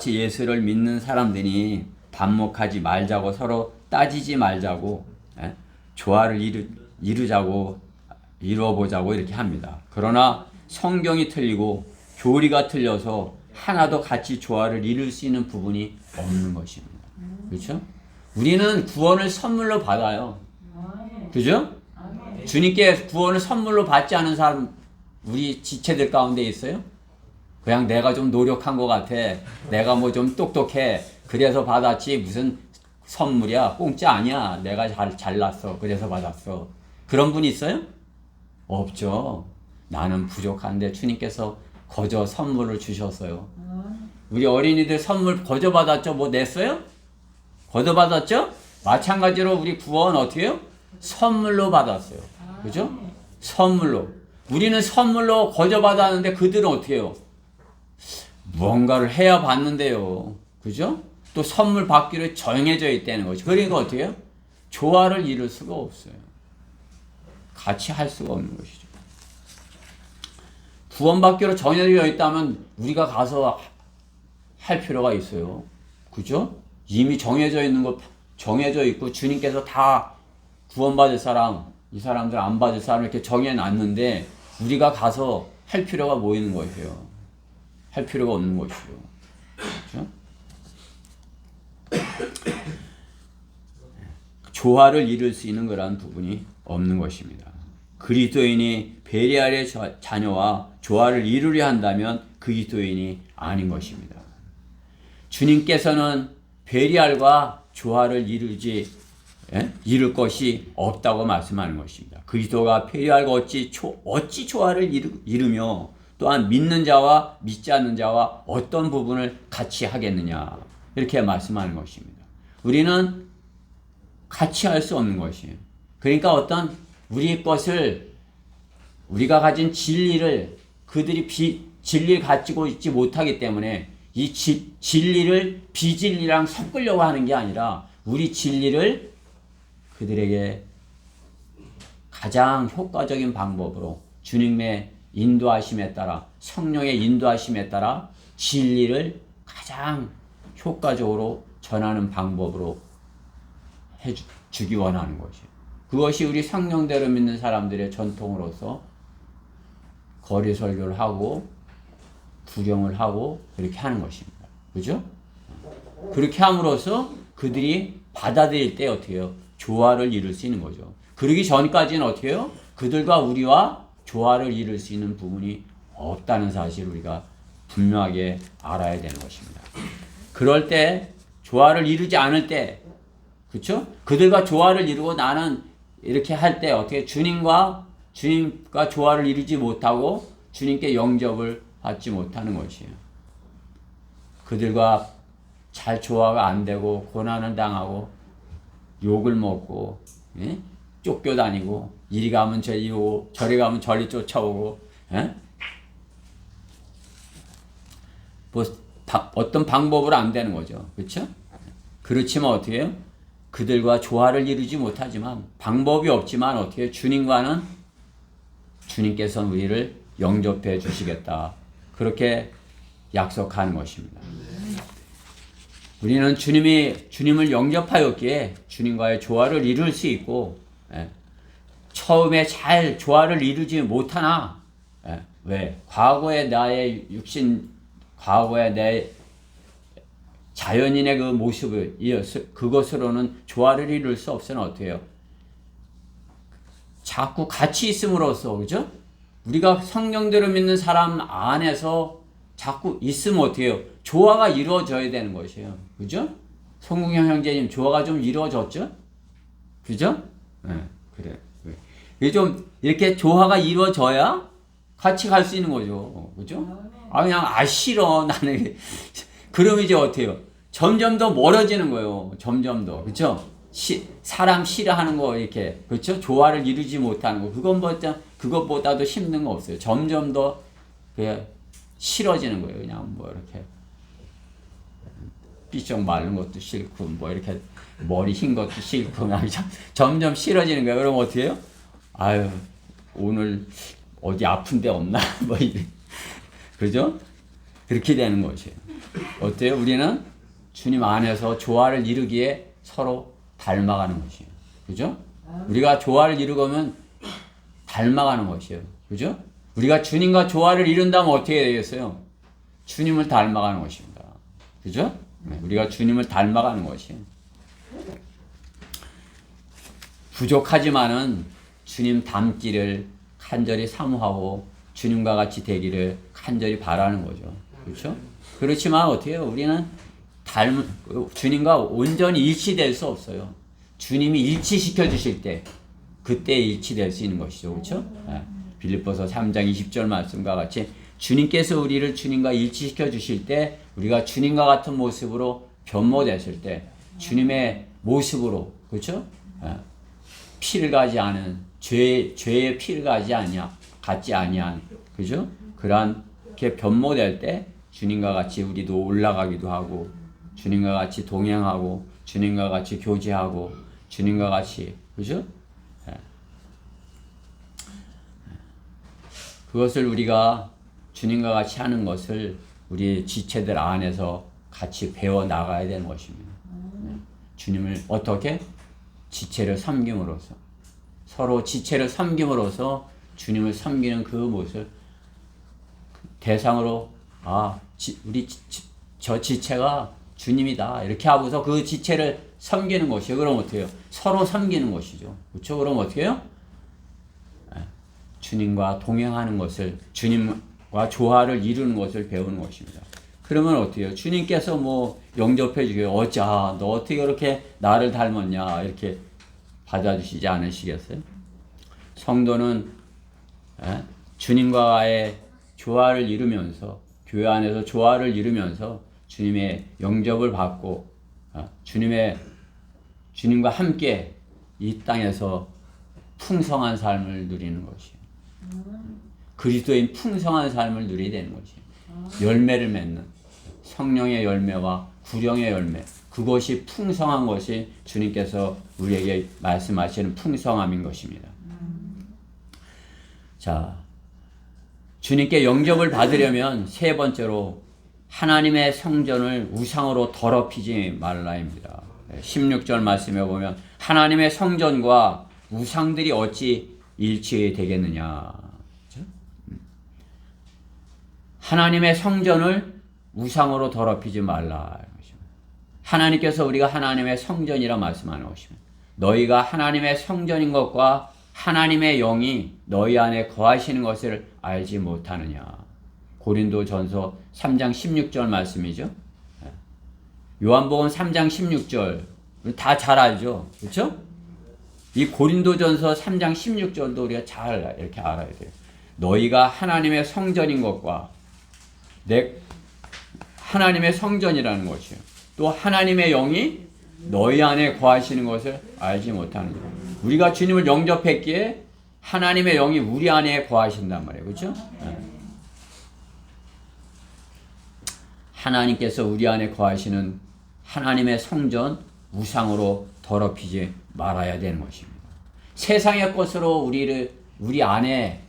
예수를 믿는 사람들이 반목하지 말자고, 서로 따지지 말자고, 조화를 이루어보자고 이렇게 합니다. 그러나 성경이 틀리고 교리가 틀려서 하나도 같이 조화를 이룰 수 있는 부분이 없는 것입니다. 그렇죠? 우리는 구원을 선물로 받아요. 그죠? 주님께 구원을 선물로 받지 않은 사람 우리 지체들 가운데 있어요? 그냥 내가 좀 노력한 것 같아. 내가 뭐 좀 똑똑해. 그래서 받았지. 무슨 선물이야. 공짜 아니야. 내가 잘났어. 그래서 받았어. 그런 분 있어요? 없죠. 나는 부족한데 주님께서 거저 선물을 주셨어요. 우리 어린이들 선물 거저 받았죠? 뭐 냈어요? 거저 받았죠? 마찬가지로 우리 구원 어떻게 해요? 선물로 받았어요. 그죠? 선물로. 우리는 선물로 거저 받았는데 그들은 어떻게 해요? 무언가를 해야 받는데요. 그죠? 또 선물 받기로 정해져 있다는 거죠. 그러니까 어떻게 해요? 조화를 이룰 수가 없어요. 같이 할 수가 없는 것이죠. 구원받기로 정해져 있다면 우리가 가서 할 필요가 있어요. 그죠? 이미 정해져 있고 주님께서 다 구원받을 사람, 이 사람들 안 받을 사람 이렇게 정해놨는데 우리가 가서 할 필요가 뭐 있는 것이에요? 할 필요가 없는 것이죠. 그렇죠? 조화를 이룰 수 있는 그러한 부분이 없는 것입니다. 그리스도인이 베리알의 자녀와 조화를 이루려 한다면 그리스도인이 아닌 것입니다. 주님께서는 베리알과 조화를 이룰 것이 없다고 말씀하는 것입니다. 그리스도가 베리알과 어찌 조화를 이루며 또한 믿는 자와 믿지 않는 자와 어떤 부분을 같이 하겠느냐 이렇게 말씀하는 것입니다. 우리는 같이 할 수 없는 것이에요. 그러니까 어떤 우리가 가진 진리를 그들이 진리를 가지고 있지 못하기 때문에 이 진리를 비진리랑 섞으려고 하는 게 아니라 우리 진리를 그들에게 가장 효과적인 방법으로 주님의 인도하심에 따라 성령의 인도하심에 따라 진리를 가장 효과적으로 전하는 방법으로 해주기 원하는 것이에요. 그것이 우리 성령대로 믿는 사람들의 전통으로서 거리 설교를 하고 구경을 하고 그렇게 하는 것입니다. 그죠? 그렇게 함으로써 그들이 받아들일 때 어떻게 해요? 조화를 이룰 수 있는 거죠. 그러기 전까지는 어떻게 해요? 그들과 우리와 조화를 이룰 수 있는 부분이 없다는 사실을 우리가 분명하게 알아야 되는 것입니다. 그럴 때 조화를 이루지 않을 때 그렇죠? 그들과 조화를 이루고 나는 이렇게 할 때 어떻게 주님과 조화를 이루지 못하고 주님께 영접을 받지 못하는 것이에요. 그들과 잘 조화가 안 되고 고난을 당하고 욕을 먹고 쫓겨다니고 이리 가면 저리 오고 저리 가면 저리 쫓아오고 뭐 어떤 방법으로 안 되는 거죠. 그렇죠? 그렇지만 어떻게 해요? 그들과 조화를 이루지 못하지만 방법이 없지만 어떻게 해요? 주님께서는 우리를 영접해 주시겠다. 그렇게 약속하는 것입니다. 우리는 주님을 영접하였기에 주님과의 조화를 이룰 수 있고 처음에 잘 조화를 이루지 못하나 왜? 과거의 나의 과거의 내 자연인의 그 모습을 그것으로는 조화를 이룰 수 없으나 어떻게 해요? 자꾸 같이 있음으로써 그죠? 우리가 성령대로 믿는 사람 안에서 자꾸 있으면 어떻게 해요? 조화가 이루어져야 되는 것이에요. 그죠? 송국영 형제님 조화가 좀 이루어졌죠? 그죠? 그래. 이게 좀 이렇게 조화가 이루어져야 같이 갈 수 있는 거죠. 그죠? 그냥 싫어 나는 그럼 이제 어때요? 점점 더 멀어지는 거예요. 점점 더. 그렇죠? 사람 싫어하는 거 이렇게 그렇죠? 조화를 이루지 못하는 거 그것보다도 힘든 거 없어요. 점점 더 그냥 싫어지는 거예요. 그냥 뭐 이렇게 삐쩍 마른 것도 싫고 뭐 이렇게 머리 흰 것도 싫고 점점 싫어지는 거예요. 그럼 어떻게 해요? 아유 오늘 어디 아픈 데 없나 뭐 이래. 그죠? 그렇게 되는 것이에요. 어때요? 우리는 주님 안에서 조화를 이루기에 서로 닮아가는 것이에요. 그죠? 우리가 조화를 이루려면 닮아가는 것이에요. 그죠? 우리가 주님과 조화를 이룬다면 어떻게 되겠어요? 주님을 닮아가는 것입니다. 그죠? 우리가 주님을 닮아가는 것이에요. 부족하지만은 주님 닮기를 간절히 사모하고 주님과 같이 되기를 간절히 바라는 거죠. 그렇죠? 그렇지만 어떻게 해요? 우리는 주님과 온전히 일치될 수 없어요. 주님이 일치시켜 주실 때 그때 일치될 수 있는 것이죠. 그렇죠? 빌립보서 3장 20절 말씀과 같이 주님께서 우리를 주님과 일치시켜 주실 때 우리가 주님과 같은 모습으로 변모됐을 때 주님의 모습으로 그렇죠? 피를 가지 않은 죄의 피를 갖지 아니한 그죠? 그렇게 변모될 때 주님과 같이 우리도 올라가기도 하고 주님과 같이 동행하고 주님과 같이 교제하고 주님과 같이 그죠? 그것을 우리가 주님과 같이 하는 것을 우리 지체들 안에서 같이 배워 나가야 되는 것입니다. 주님을 어떻게? 지체를 섬김으로써 서로 지체를 섬김으로써 주님을 섬기는 그 모습을 대상으로 우리 저 지체가 주님이다 이렇게 하고서 그 지체를 섬기는 것이에요. 그럼 어떻게 해요? 서로 섬기는 것이죠. 그렇죠? 그럼 어떻게 해요? 주님과 동행하는 것을 주님과 조화를 이루는 것을 배우는 것입니다. 그러면 어떻게 해요? 주님께서 뭐 영접해 주게요. 너 어떻게 그렇게 나를 닮았냐 이렇게 받아주시지 않으시겠어요? 성도는 주님과의 조화를 이루면서 교회 안에서 조화를 이루면서 주님의 영접을 받고 주님과 함께 이 땅에서 풍성한 삶을 누리는 것이에요. 그리스도인 풍성한 삶을 누리게 되는 것이에요. 열매를 맺는 성령의 열매와 구령의 열매 그것이 풍성한 것이 주님께서 우리에게 말씀하시는 풍성함인 것입니다. 자, 주님께 영접을 받으려면 세 번째로 하나님의 성전을 우상으로 더럽히지 말라입니다. 16절 말씀에 보면 하나님의 성전과 우상들이 어찌 일치되겠느냐. 하나님의 성전을 우상으로 더럽히지 말라. 하나님께서 우리가 하나님의 성전이라 말씀하는 것입니다. 너희가 하나님의 성전인 것과 하나님의 영이 너희 안에 거하시는 것을 알지 못하느냐. 고린도전서 3장 16절 말씀이죠. 요한복음 3장 16절 다 잘 알죠. 그렇죠? 이 고린도전서 3장 16절도 우리가 잘 이렇게 알아야 돼요. 너희가 하나님의 성전인 것과 하나님의 성전이라는 것이요. 또 하나님의 영이 너희 안에 거하시는 것을 알지 못하느냐. 우리가 주님을 영접했기에 하나님의 영이 우리 안에 거하신단 말이에요. 그렇죠? 하나님께서 우리 안에 거하시는 하나님의 성전 우상으로 더럽히지 말아야 되는 것입니다. 세상의 것으로 우리 안에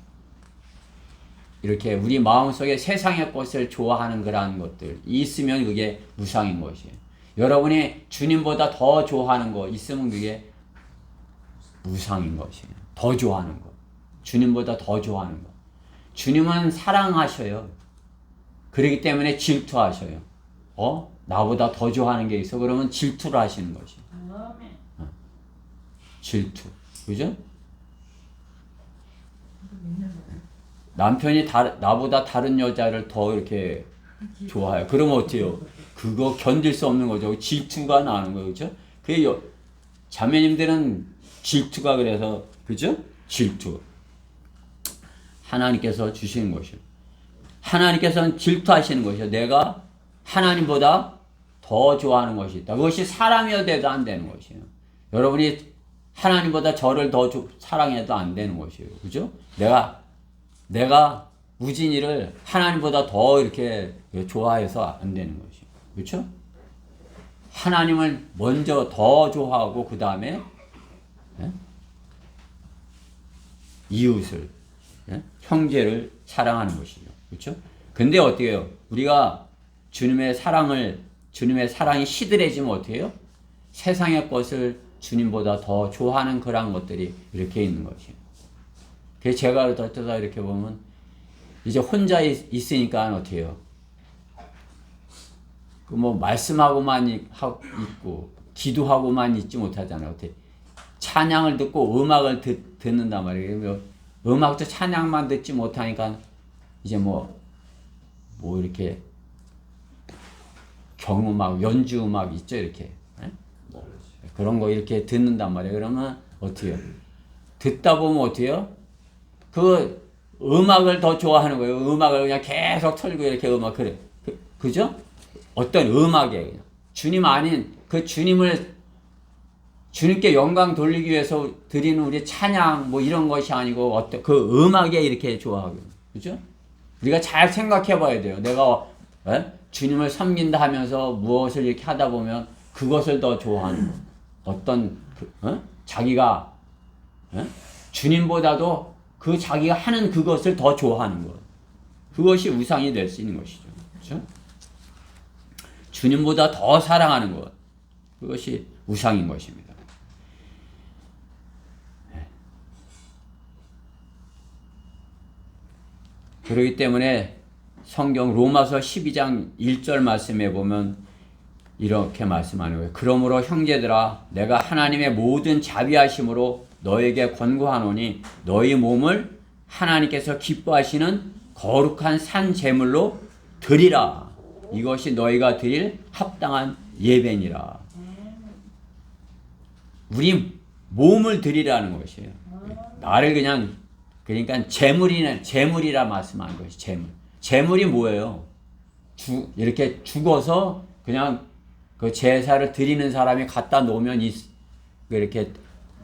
이렇게 우리 마음속에 세상의 것을 좋아하는 그러한 것들 있으면 그게 우상인 것이에요. 여러분이 주님보다 더 좋아하는 거 있으면 그게 우상인 것이에요. 더 좋아하는 거. 주님보다 더 좋아하는 거. 주님은 사랑하셔요. 그렇기 때문에 질투하셔요. 나보다 더 좋아하는 게 있어. 그러면 질투를 하시는 것이에요. 질투. 그죠? 남편이 나보다 다른 여자를 더 이렇게 좋아해요. 그러면 어때요? 그거 견딜 수 없는 거죠. 질투가 나는 거죠. 그죠? 그 자매님들은 질투가 그래서, 그죠? 질투. 하나님께서 주시는 것이요. 하나님께서는 질투하시는 것이요. 내가 하나님보다 더 좋아하는 것이 있다. 그것이 사람이어도 안 되는 것이에요. 여러분이 하나님보다 저를 더 사랑해도 안 되는 것이에요. 그죠? 내가 우진이를 하나님보다 더 이렇게 좋아해서 안 되는 것이에요. 그렇죠? 하나님을 먼저 더 좋아하고 그 다음에 이웃을, 형제를 사랑하는 것이죠. 그렇죠? 근데 어떻게 해요? 우리가 주님의 사랑이 시들해지면 어떻게 해요? 세상의 것을 주님보다 더 좋아하는 그런 것들이 이렇게 있는 것이에요. 그래서 제가 어쩌다 이렇게 보면 이제 혼자 있으니까 어떻게 해요? 그 뭐 말씀하고만 있고 기도하고만 있지 못하잖아요. 어떻게 찬양을 듣고 음악을 듣는단 말이에요. 음악도 찬양만 듣지 못하니까 이제 뭐 이렇게 경음악, 연주음악 있죠, 이렇게. 뭐 그런 거 이렇게 듣는단 말이에요. 그러면 어떻게 해요? 듣다 보면 어떻게 해요? 그 음악을 더 좋아하는 거예요. 음악을 그냥 계속 틀고 이렇게 음악, 그래. 그죠? 어떤 음악에 주님 아닌 그 주님께 영광 돌리기 위해서 드리는 우리 찬양 뭐 이런 것이 아니고 어떤 그 음악에 이렇게 좋아하고, 그죠? 우리가 잘 생각해 봐야 돼요. 내가 주님을 섬긴다 하면서 무엇을 이렇게 하다 보면 그것을 더 좋아하는 어떤 자기가 주님보다도 그 자기가 하는 그것을 더 좋아하는 것, 그것이 우상이 될 수 있는 것이죠. 그렇죠? 주님보다 더 사랑하는 것, 그것이 우상인 것입니다. 그렇기 때문에 성경 로마서 12장 1절 말씀에 보면 이렇게 말씀하는 거예요. 그러므로 형제들아, 내가 하나님의 모든 자비하심으로 너에게 권고하노니 너희 몸을 하나님께서 기뻐하시는 거룩한 산 제물로 드리라. 이것이 너희가 드릴 합당한 예배니라. 우리 몸을 드리라는 것이에요. 나를 그러니까 재물이라 말씀하는 것이 재물이 뭐예요? 이렇게 죽어서 그냥 그 제사를 드리는 사람이 갖다 놓으면 이렇게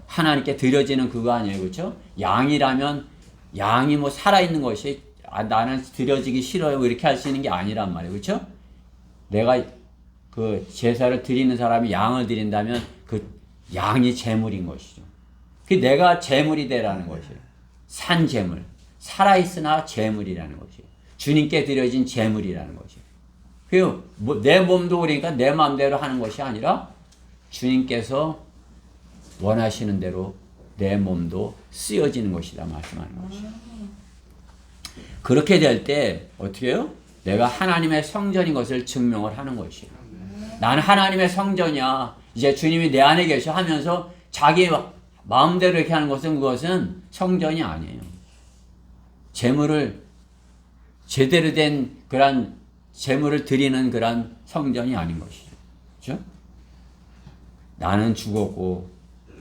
하나님께 드려지는 그거 아니에요, 그렇죠? 양이라면 양이 뭐 살아있는 것이 나는 드려지기 싫어요 이렇게 할 수 있는 게 아니란 말이에요, 그렇죠? 내가 그 제사를 드리는 사람이 양을 드린다면 그 양이 재물인 것이죠. 그 내가 재물이 되라는 것이에요. 산 재물, 살아있으나 재물이라는 것이에요. 주님께 드려진 재물이라는 것이에요. 그 내 몸도 그러니까 내 마음대로 하는 것이 아니라 주님께서 원하시는 대로 내 몸도 쓰여지는 것이다 말씀하는 것이에요. 그렇게 될 때 어떻게 해요? 내가 하나님의 성전인 것을 증명을 하는 것이에요. 나는 하나님의 성전이야. 이제 주님이 내 안에 계셔 하면서 자기 마음대로 이렇게 하는 것은 그것은 성전이 아니에요. 재물을 제대로 된 그런 재물을 드리는 그런 성전이 아닌 것이죠. 그렇죠? 나는 죽었고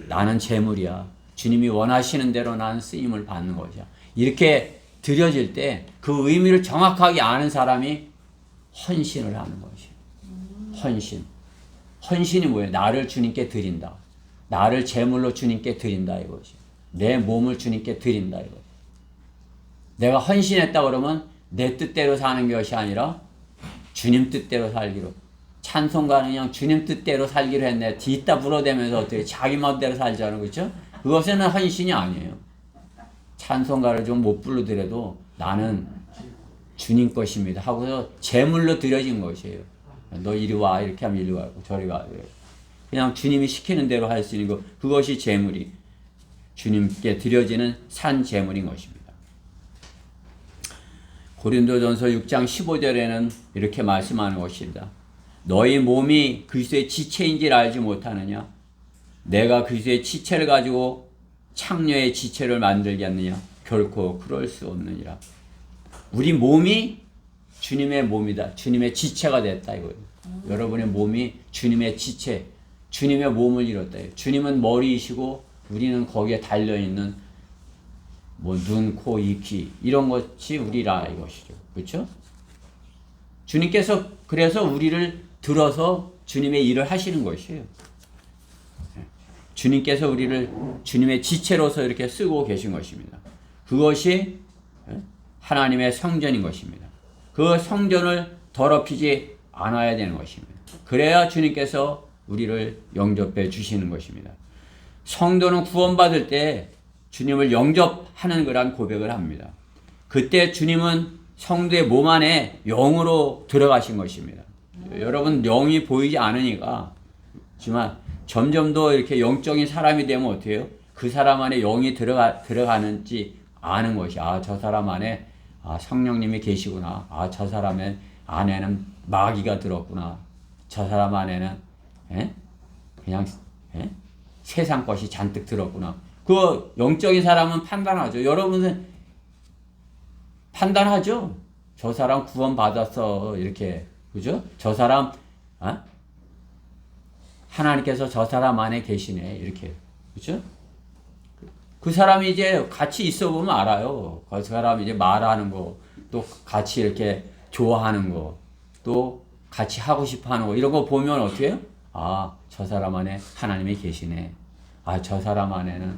나는 재물이야. 주님이 원하시는 대로 나는 쓰임을 받는 것이야. 이렇게 드려질 때 그 의미를 정확하게 아는 사람이 헌신을 하는 것이에요. 헌신이 뭐예요? 나를 주님께 드린다. 나를 제물로 주님께 드린다 이것이. 내 몸을 주님께 드린다 이것. 내가 헌신했다 그러면 내 뜻대로 사는 것이 아니라 주님 뜻대로 살기로. 찬송가는 그냥 주님 뜻대로 살기로 했네. 뒤따 불어대면서 어떻게 자기 마음대로 살자는 거죠? 그것은 헌신이 아니에요. 찬송가를 좀 못 부르더라도 나는 주님 것입니다 하고서 제물로 드려진 것이에요. 너 이리 와 이렇게 하면 이리 와고 저리 가. 그냥 주님이 시키는 대로 할 수 있는 것, 그것이 제물이 주님께 드려지는 산 제물인 것입니다. 고린도전서 6장 15절에는 이렇게 말씀하는 것입니다. 너희 몸이 그리스도의 지체인지를 알지 못하느냐? 내가 그리스도의 지체를 가지고 창녀의 지체를 만들겠느냐? 결코 그럴 수 없느니라. 우리 몸이 주님의 몸이다. 주님의 지체가 됐다 이거예요. 여러분의 몸이 주님의 지체, 주님의 몸을 이뤘다. 주님은 머리이시고 우리는 거기에 달려있는 뭐 눈, 코, 입, 귀 이런 것이 우리라 이것이죠. 그렇죠? 주님께서 그래서 우리를 들어서 주님의 일을 하시는 것이에요. 주님께서 우리를 주님의 지체로서 이렇게 쓰고 계신 것입니다. 그것이 하나님의 성전인 것입니다. 그 성전을 더럽히지 않아야 되는 것입니다. 그래야 주님께서 우리를 영접해 주시는 것입니다. 성도는 구원받을 때 주님을 영접하는 거란 고백을 합니다. 그때 주님은 성도의 몸 안에 영으로 들어가신 것입니다. 여러분, 영이 보이지 않으니까, 하지만 점점 더 이렇게 영적인 사람이 되면 어떻게 해요? 그 사람 안에 영이 들어가는지 아는 것이, 저 사람 안에 성령님이 계시구나. 저 사람의 안에는 마귀가 들었구나. 저 사람 안에는 그냥 세상 것이 잔뜩 들었구나. 그 영적인 사람은 판단하죠. 여러분은 판단하죠. 저 사람 구원 받았어, 이렇게, 그죠? 저 사람 하나님께서 저 사람 안에 계시네, 이렇게, 그죠? 그 사람이 이제 같이 있어 보면 알아요. 그 사람이 이제 말하는 거, 또 같이 이렇게 좋아하는 거, 또 같이 하고 싶어 하는 거, 이런 거 보면 어떻게 해요? 저 사람 안에 하나님이 계시네. 저 사람 안에는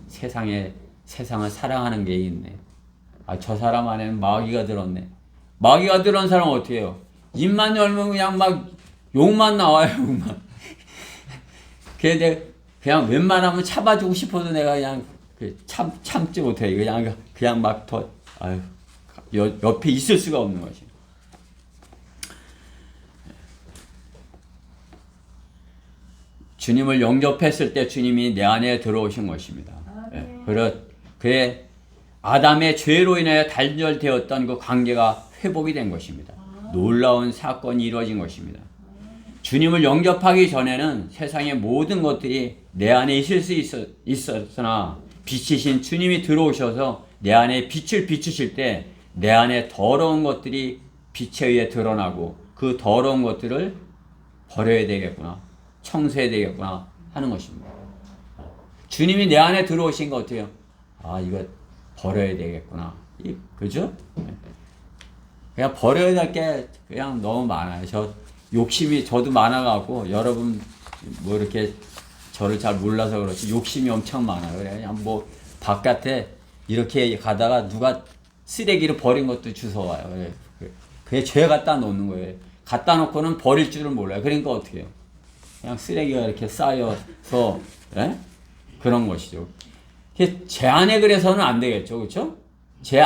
세상을 사랑하는 게 있네. 저 사람 안에는 마귀가 들었네. 마귀가 들은 사람은 어떻게 해요? 입만 열면 그냥 막 욕만 나와요, 욕만. 그냥 웬만하면 참아주고 싶어도 내가 그냥 참지 못해. 그냥 막 옆에 있을 수가 없는 것이. 주님을 영접했을 때 주님이 내 안에 들어오신 것입니다. 그의 아담의 죄로 인하여 단절되었던 그 관계가 회복이 된 것입니다. 놀라운 사건이 이루어진 것입니다. 주님을 영접하기 전에는 세상의 모든 것들이 내 안에 있을 수 있었으나 빛이신 주님이 들어오셔서 내 안에 빛을 비추실 때 내 안에 더러운 것들이 빛에 의해 드러나고 그 더러운 것들을 버려야 되겠구나, 청소해야 되겠구나 하는 것입니다. 주님이 내 안에 들어오신 거 어때요? 이거 버려야 되겠구나. 그죠? 그냥 버려야 될 게 그냥 너무 많아요. 욕심이 저도 많아갖고, 여러분 뭐 이렇게 저를 잘 몰라서 그렇지 욕심이 엄청 많아요. 그냥 뭐 바깥에 이렇게 가다가 누가 쓰레기를 버린 것도 주워와요. 그게 죄 갖다 놓는 거예요. 갖다 놓고는 버릴 줄을 몰라요. 그러니까 어떻게 해요? 그냥 쓰레기가 이렇게 쌓여서 그런 것이죠. 제 안에 그래서는 안 되겠죠. 그렇죠? 제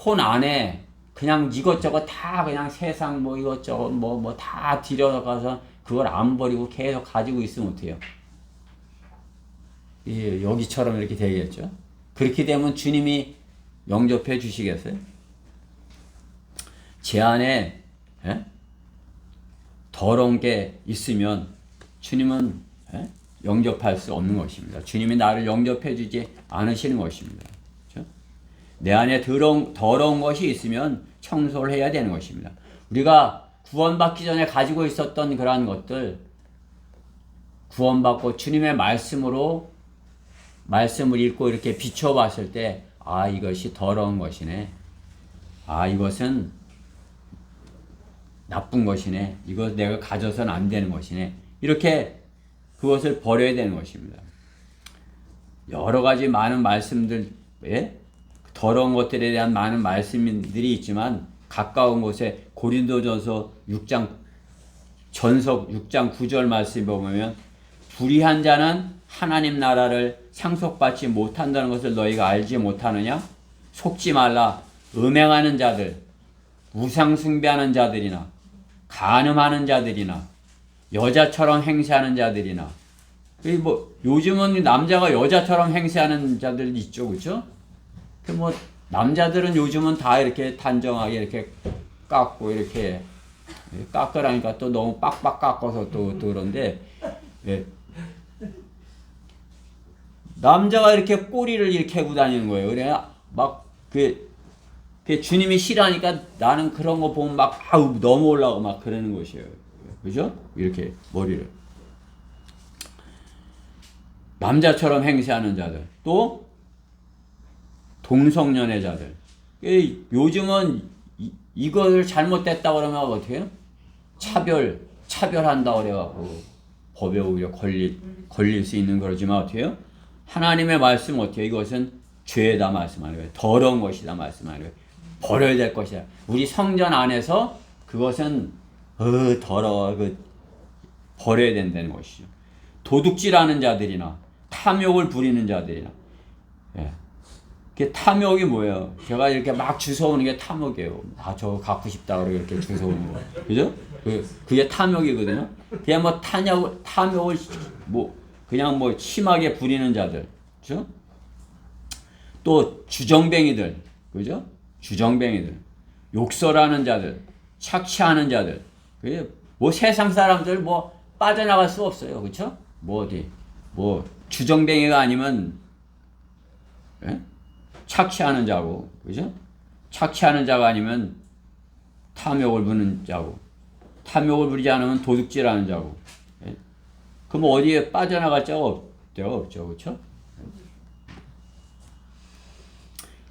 혼 안에 그냥 이것저것 다 그냥 세상 뭐 이것저것 뭐 다 들여가서 그걸 안 버리고 계속 가지고 있으면 어때요? 여기처럼 이렇게 되겠죠. 그렇게 되면 주님이 영접해 주시겠어요? 제 안에 더러운 게 있으면 주님은 영접할 수 없는 것입니다. 주님이 나를 영접해 주지 않으시는 것입니다. 그렇죠? 내 안에 더러운 것이 있으면 청소를 해야 되는 것입니다. 우리가 구원받기 전에 가지고 있었던 그러한 것들, 구원받고 주님의 말씀을 읽고 이렇게 비춰봤을 때, 이것이 더러운 것이네. 이것은 나쁜 것이네. 이거 내가 가져서는 안 되는 것이네. 이렇게 그것을 버려야 되는 것입니다. 여러 가지 많은 말씀들, 더러운 것들에 대한 많은 말씀들이 있지만, 가까운 곳에 고린도전서 6장 9절 말씀에 보면, 불의한 자는 하나님 나라를 상속받지 못한다는 것을 너희가 알지 못하느냐? 속지 말라. 음행하는 자들, 우상 숭배하는 자들이나 간음하는 자들이나 여자처럼 행세하는 자들이나, 요즘은 남자가 여자처럼 행세하는 자들 있죠, 그렇죠? 남자들은 요즘은 다 이렇게 단정하게 이렇게 깎고 이렇게 깎으라니까 또 너무 빡빡 깎아서 또 그런데, 남자가 이렇게 꼬리를 이렇게 하고 다니는 거예요. 그래 주님이 싫어하니까 나는 그런 거 보면 막 넘어오려고 막 그러는 것이에요. 그죠? 이렇게 머리를. 남자처럼 행세하는 자들, 또 동성연애자들. 요즘은 이걸 잘못됐다 그러면 어떻게 해요? 차별한다 그래갖고 법에 오히려 걸릴 수 있는 거지만 어떻게 해요? 하나님의 말씀 어떻게 해요? 이것은 죄다 말씀하는 거예요. 더러운 것이다 말씀하는 거예요. 버려야 될 것이다. 우리 성전 안에서 그것은 더러워 버려야 된다는 것이죠. 도둑질하는 자들이나 탐욕을 부리는 자들이나 예. 그 탐욕이 뭐예요? 제가 이렇게 막 주워오는 게 탐욕이에요. 저거 갖고 싶다 그러고 이렇게 주워오는 거. 그죠? 그게 탐욕이거든요. 그냥 뭐 탐욕을 그냥 심하게 부리는 자들. 그죠? 또 주정뱅이들. 그죠? 주정뱅이들. 욕설하는 자들. 착취하는 자들. 그게 세상 사람들 빠져나갈 수 없어요. 그렇죠? 주정뱅이가 아니면 예? 착취하는 자고, 그죠? 착취하는 자가 아니면 탐욕을 부는 자고, 탐욕을 부리지 않으면 도둑질하는 자고. 예? 그럼 어디에 빠져나갈 자가 없죠, 그렇죠?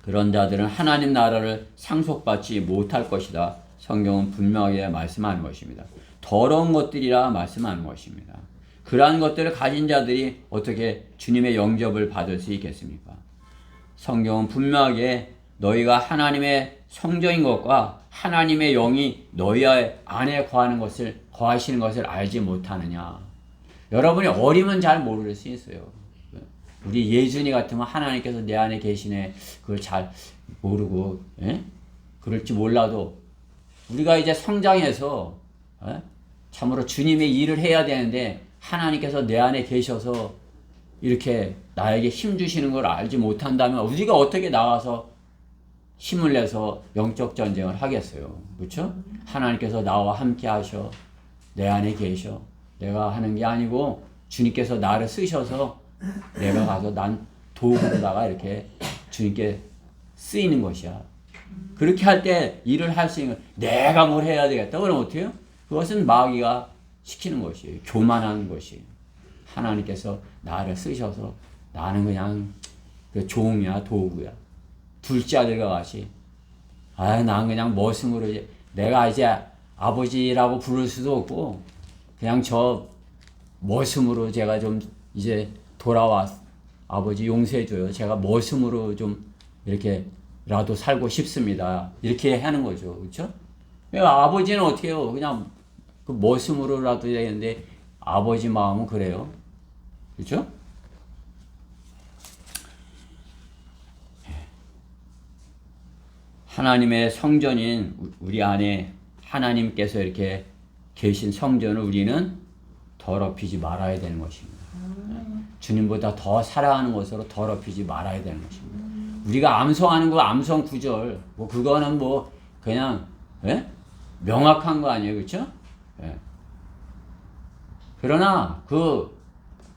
그런 자들은 하나님 나라를 상속받지 못할 것이다. 성경은 분명하게 말씀하는 것입니다. 더러운 것들이라 말씀하는 것입니다. 그러한 것들을 가진 자들이 어떻게 주님의 영접을 받을 수 있겠습니까? 성경은 분명하게 너희가 하나님의 성전인 것과 하나님의 영이 너희 안에 거하시는 것을 알지 못하느냐. 여러분이 어리면 잘 모를 수 있어요. 우리 예준이 같으면 하나님께서 내 안에 계시네. 그걸 잘 모르고, 예? 그럴지 몰라도 우리가 이제 성장해서 참으로 주님의 일을 해야 되는데 하나님께서 내 안에 계셔서 이렇게 나에게 힘 주시는 걸 알지 못한다면 우리가 어떻게 나와서 힘을 내서 영적 전쟁을 하겠어요. 그렇죠? 하나님께서 나와 함께 하셔. 내 안에 계셔. 내가 하는 게 아니고 주님께서 나를 쓰셔서 내가 가서 난 도구로다가 이렇게 주님께 쓰이는 것이야. 그렇게 할 때 일을 할 수 있는 내가 뭘 해야 되겠다. 그럼 어떻게 해요? 그것은 마귀가 시키는 것이에요. 교만한 것이에요. 하나님께서 나를 쓰셔서 나는 그냥 종이야, 도구야. 둘째 아들과 같이 난 그냥 머슴으로 내가 이제 아버지라고 부를 수도 없고 그냥 저 머슴으로 제가 좀 이제 돌아와 아버지 용서해줘요. 제가 머슴으로 좀 이렇게라도 살고 싶습니다. 이렇게 하는 거죠. 그렇죠? 아버지는 어떻게 해요? 그냥 그 머슴으로라도 되는데 아버지 마음은 그래요. 그렇죠? 하나님의 성전인 우리 안에 하나님께서 이렇게 계신 성전을 우리는 더럽히지 말아야 되는 것입니다. 주님보다 더 사랑하는 것으로 더럽히지 말아야 되는 것입니다. 우리가 암송하는 거 암송 구절 그거는 그냥 명확한 거 아니에요, 그렇죠? 그러나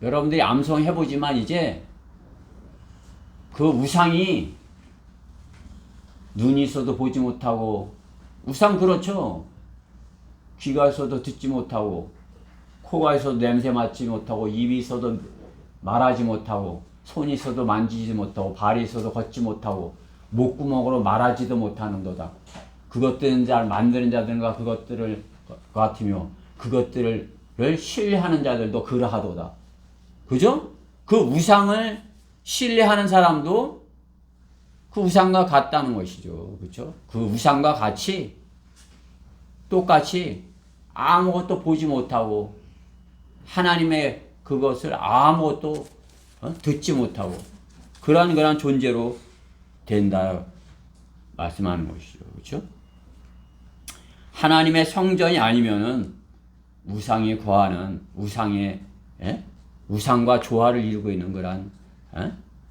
여러분들이 암송 해보지만 이제 그 우상이 눈이 있어도 보지 못하고 우상 그렇죠. 귀가 있어도 듣지 못하고 코가 있어도 냄새 맡지 못하고 입이 있어도 말하지 못하고 손이 있어도 만지지 못하고 발이 있어도 걷지 못하고 목구멍으로 말하지도 못하는도다. 그것들은 잘 만드는 자들과 그것들을 같으며 그것들을 신뢰하는 자들도 그러하도다. 그죠? 그 우상을 신뢰하는 사람도 그 우상과 같다는 것이죠. 그렇죠? 그 우상과 똑같이 아무것도 보지 못하고 하나님의 그것을 아무것도 듣지 못하고 그러한 존재로 된다 말씀하는 것이죠. 그렇죠? 하나님의 성전이 아니면은 우상이 거하는 우상과 조화를 이루고 있는 그런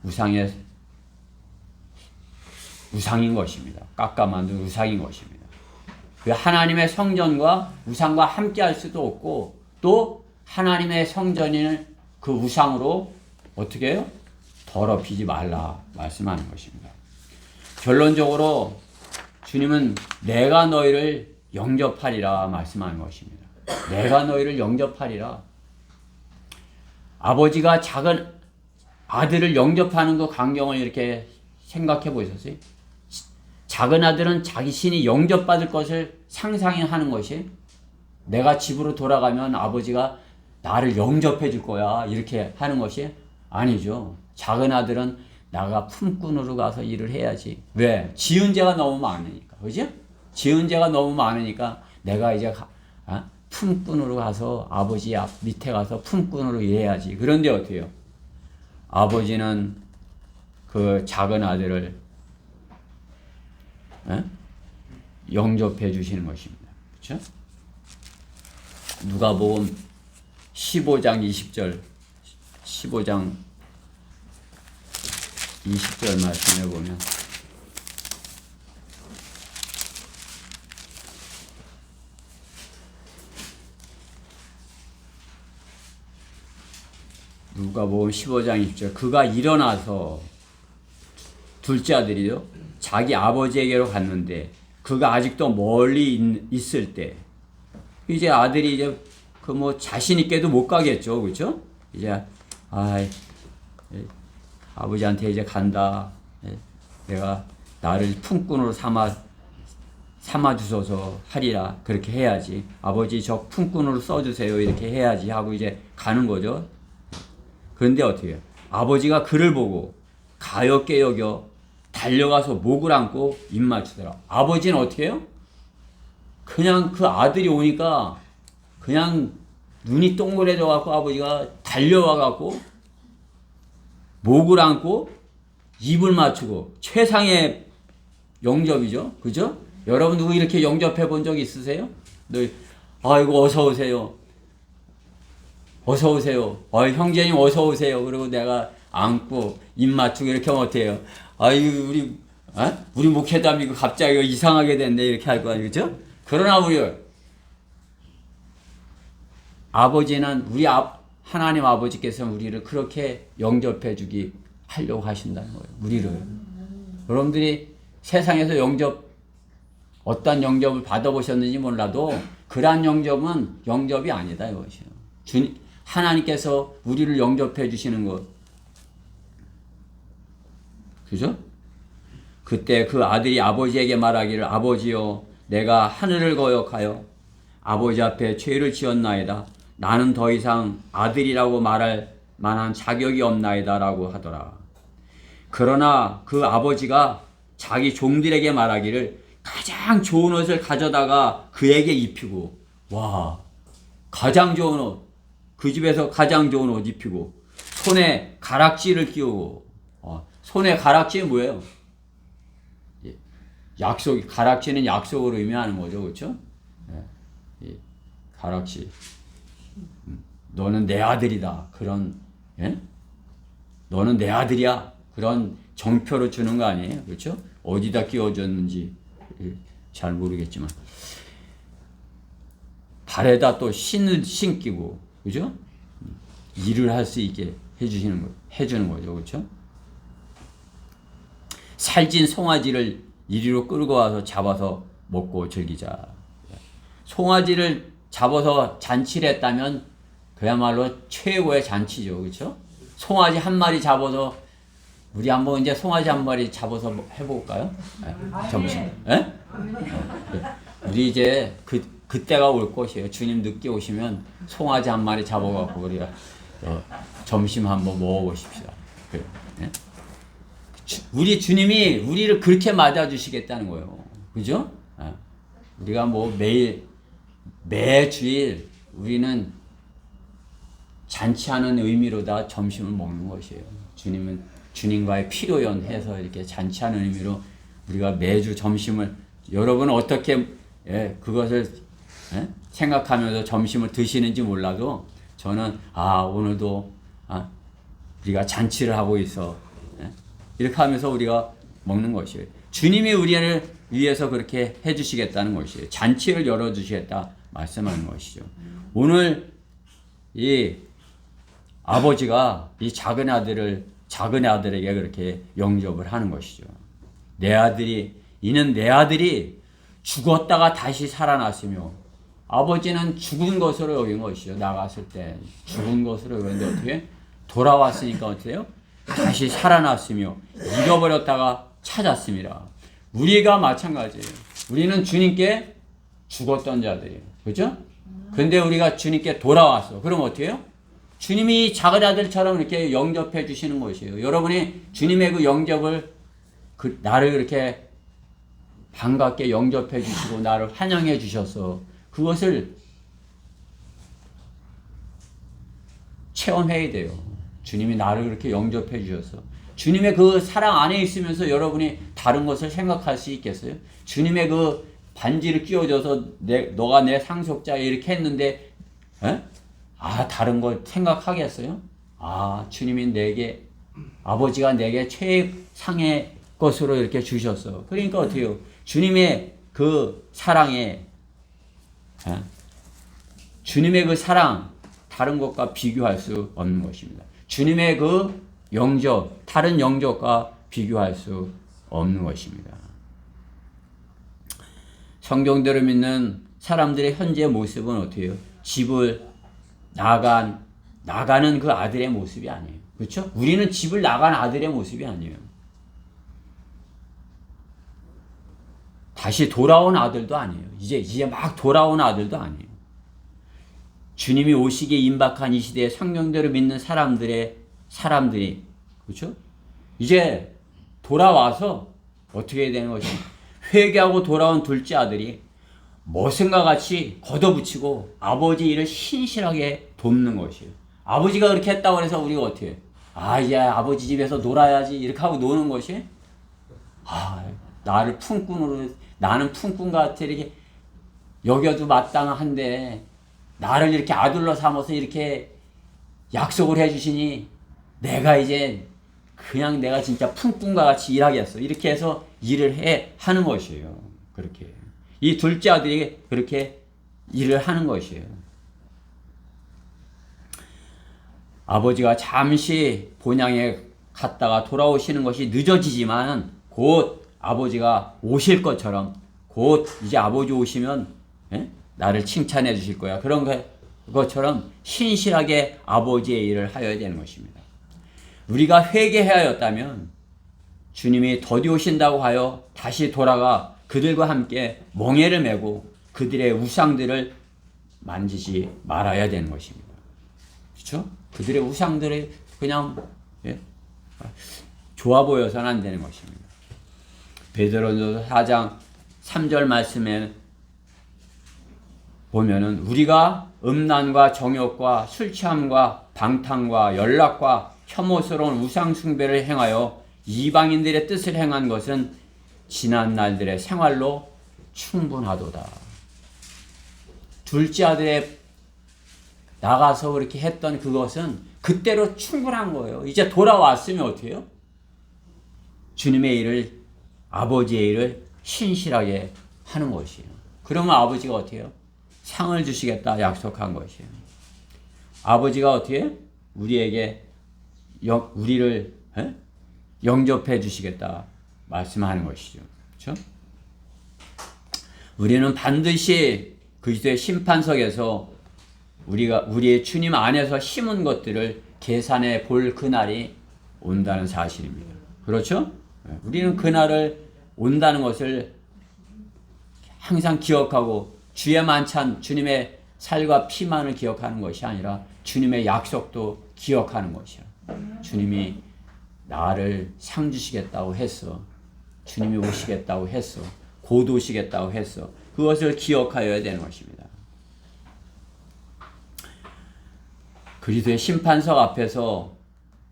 우상인 것입니다. 깎아 만든 우상인 것입니다. 하나님의 성전과 우상과 함께 할 수도 없고 또 하나님의 성전인 그 우상으로 어떻게 해요? 더럽히지 말라 말씀하는 것입니다. 결론적으로 주님은 내가 너희를 영접하리라 말씀하는 것입니다. 내가 너희를 영접하리라. 아버지가 작은 아들을 영접하는 그 광경을 이렇게 생각해 보셨어요? 작은 아들은 자신이 영접받을 것을 상상하는 것이 내가 집으로 돌아가면 아버지가 나를 영접해 줄 거야. 이렇게 하는 것이 아니죠. 작은 아들은 나가 품꾼으로 가서 일을 해야지. 왜? 지은 죄가 너무 많으니까. 그죠? 지은 죄가 너무 많으니까 내가 이제 품꾼으로 가서 아버지 앞 밑에 가서 품꾼으로 일해야지. 그런데 어떻게 해요? 아버지는 그 작은 아들을 영접해 주시는 것입니다. 그렇죠? 누가복음 15장 20절 15장 20절 말씀해 보면 누가복음 15장 20절 그가 일어나서 둘째 아들이요 자기 아버지에게로 갔는데 그가 아직도 멀리 있을 때 이제 아들이 이제 그 뭐 자신 있게도 못 가겠죠, 그렇죠? 이제 아버지한테 이제 간다. 내가 나를 품꾼으로 삼아 주소서 하리라. 그렇게 해야지. 아버지 저 품꾼으로 써주세요. 이렇게 해야지 하고 이제 가는 거죠. 그런데 어떻게 해요? 아버지가 그를 보고 가엾게 여겨 달려가서 목을 안고 입 맞추더라. 아버지는 어떻게 해요? 그냥 그 아들이 오니까 그냥 눈이 동그래져 갖고 아버지가 달려와 갖고 목을 안고 입을 맞추고 최상의 영접이죠. 그죠? 여러분 누구 이렇게 영접해 본 적 있으세요? 아이고 어서 오세요. 어서 오세요. 형제님 어서 오세요. 그리고 내가 안고 입 맞추고 이렇게 하면 어때요? 아유 우리 목회담이 갑자기 이상하게 됐네 이렇게 할 거 아니에요, 그죠? 그러나 우리 아버지는 하나님 아버지께서는 우리를 그렇게 영접해 주기 하려고 하신다는 거예요. 우리를. 여러분들이 세상에서 어떤 영접을 받아보셨는지 몰라도 그러한 영접은 영접이 아니다 이것이에요. 하나님께서 우리를 영접해 주시는 것. 그죠? 그때 그 아들이 아버지에게 말하기를 아버지여 내가 하늘을 거역하여 아버지 앞에 죄를 지었나이다. 나는 더 이상 아들이라고 말할 만한 자격이 없나이다 라고 하더라. 그러나 그 아버지가 자기 종들에게 말하기를 가장 좋은 옷을 가져다가 그에게 입히고 가장 좋은 옷 그 집에서 가장 좋은 옷 입히고 손에 가락지를 끼우고 손에 가락지 뭐예요? 가락지는 약속을 의미하는 거죠. 그렇죠? 가락지. 너는 내 아들이다. 그런 너는 내 아들이야. 그런 정표로 주는 거 아니에요. 그렇죠? 어디다 끼워줬는지 잘 모르겠지만 발에다 또 신기고 그죠? 일을 할 수 있게 해주는 거죠. 그렇죠? 살찐 송아지를 이리로 끌고 와서 잡아서 먹고 즐기자. 송아지를 잡아서 잔치를 했다면 그야말로 최고의 잔치죠. 그렇죠? 송아지 한 마리 잡아서 우리 한번 이제 송아지 한 마리 잡아서 해볼까요? 점심. 우리 이제 그때가 올 것이에요. 주님 늦게 오시면 송아지 한 마리 잡아갖고 우리가 점심 한번 먹어보십시다. 그래. 우리 주님이 우리를 그렇게 맞아주시겠다는 거예요. 그죠? 우리가 뭐 매주일 우리는 잔치하는 의미로다 점심을 먹는 것이에요. 주님과의 필요연해서 이렇게 잔치하는 의미로 우리가 매주 점심을 여러분은 어떻게 그것을 생각하면서 점심을 드시는지 몰라도 저는 오늘도 우리가 잔치를 하고 있어. 이렇게 하면서 우리가 먹는 것이에요. 주님이 우리를 위해서 그렇게 해주시겠다는 것이에요. 잔치를 열어주시겠다 말씀하는 것이죠. 오늘 이 아버지가 이 작은 아들에게 그렇게 영접을 하는 것이죠. 이는 내 아들이 죽었다가 다시 살아났으며 아버지는 죽은 것으로 여긴 것이죠. 나갔을 때 죽은 것으로 여겼는데 어떻게 돌아왔으니까 어때요? 다시 살아났으며 잃어버렸다가 찾았습니다. 우리가 마찬가지예요. 우리는 주님께 죽었던 자들이에요. 그렇죠? 근데 우리가 주님께 돌아왔어. 그럼 어떻게 해요? 주님이 작은 아들처럼 이렇게 영접해 주시는 것이에요. 여러분이 주님의 그 영접을, 나를 그렇게 반갑게 영접해 주시고 나를 환영해 주셔서 그것을 체험해야 돼요. 주님이 나를 그렇게 영접해 주셔서. 주님의 그 사랑 안에 있으면서 여러분이 다른 것을 생각할 수 있겠어요? 주님의 그 반지를 끼워줘서 너가 내 상속자야 이렇게 했는데 다른 거 생각하겠어요? 주님이 내게, 아버지가 내게 최상의 것으로 이렇게 주셨어. 그러니까 어떻게 해요? 주님의 그 사랑에, 주님의 그 사랑, 다른 것과 비교할 수 없는 것입니다. 주님의 그 영접, 다른 영접과 비교할 수 없는 것입니다. 성경대로 믿는 사람들의 현재 모습은 어떻게 해요? 집을 나가는 그 아들의 모습이 아니에요. 그렇죠? 우리는 집을 나간 아들의 모습이 아니에요. 다시 돌아온 아들도 아니에요. 이제 막 돌아온 아들도 아니에요. 주님이 오시기에 임박한 이 시대에 성경대로 믿는 사람들이 그렇죠? 이제 돌아와서 어떻게 해야 되는 것이냐? 회개하고 돌아온 둘째 아들이 머슴과 같이 걷어붙이고 아버지 일을 신실하게 돕는 것이에요. 아버지가 그렇게 했다고 해서 우리가 어떻게 해요? 이제 아버지 집에서 놀아야지 이렇게 하고 노는 것이 나는 품꾼 같아 이렇게 여겨도 마땅한데 나를 이렇게 아들로 삼아서 이렇게 약속을 해주시니 내가 이제 그냥 내가 진짜 품꾼과 같이 일하겠어. 이렇게 해서 일을 하는 것이에요. 그렇게. 이 둘째 아들이 그렇게 일을 하는 것이에요. 아버지가 잠시 본향에 갔다가 돌아오시는 것이 늦어지지만 곧 아버지가 오실 것처럼 곧 이제 아버지 오시면 나를 칭찬해 주실 거야. 그런 것처럼 신실하게 아버지의 일을 하여야 되는 것입니다. 우리가 회개하였다면 주님이 더디 오신다고 하여 다시 돌아가 그들과 함께 멍에를 메고 그들의 우상들을 만지지 말아야 되는 것입니다. 그렇죠? 그들의 우상들이 그냥 좋아 보여서는 안 되는 것입니다. 베드로전서 4장 3절 말씀에 보면은 우리가 음란과 정욕과 술 취함과 방탕과 연락과 혐오스러운 우상 숭배를 행하여 이방인들의 뜻을 행한 것은 지난 날들의 생활로 충분하도다. 둘째 아들의 나가서 그렇게 했던 그것은 그때로 충분한 거예요. 이제 돌아왔으면 어떻게 해요? 주님의 일을, 아버지의 일을 신실하게 하는 것이에요. 그러면 아버지가 어떻게 해요? 상을 주시겠다 약속한 것이에요. 아버지가 어떻게 해요? 우리에게 우리를 영접해 주시겠다 말씀하는 것이죠. 그렇죠? 우리는 반드시 그리스도의 심판석에서 우리의 주님 안에서 심은 것들을 계산해 볼 그날이 온다는 사실입니다. 그렇죠? 우리는 그날을 온다는 것을 항상 기억하고 주의 만찬, 주님의 살과 피만을 기억하는 것이 아니라 주님의 약속도 기억하는 것이야. 주님이 나를 상 주시겠다고 했어. 주님이 오시겠다고 했어. 곧 오시겠다고 했어. 그것을 기억하여야 되는 것입니다. 그리스도의 심판석 앞에서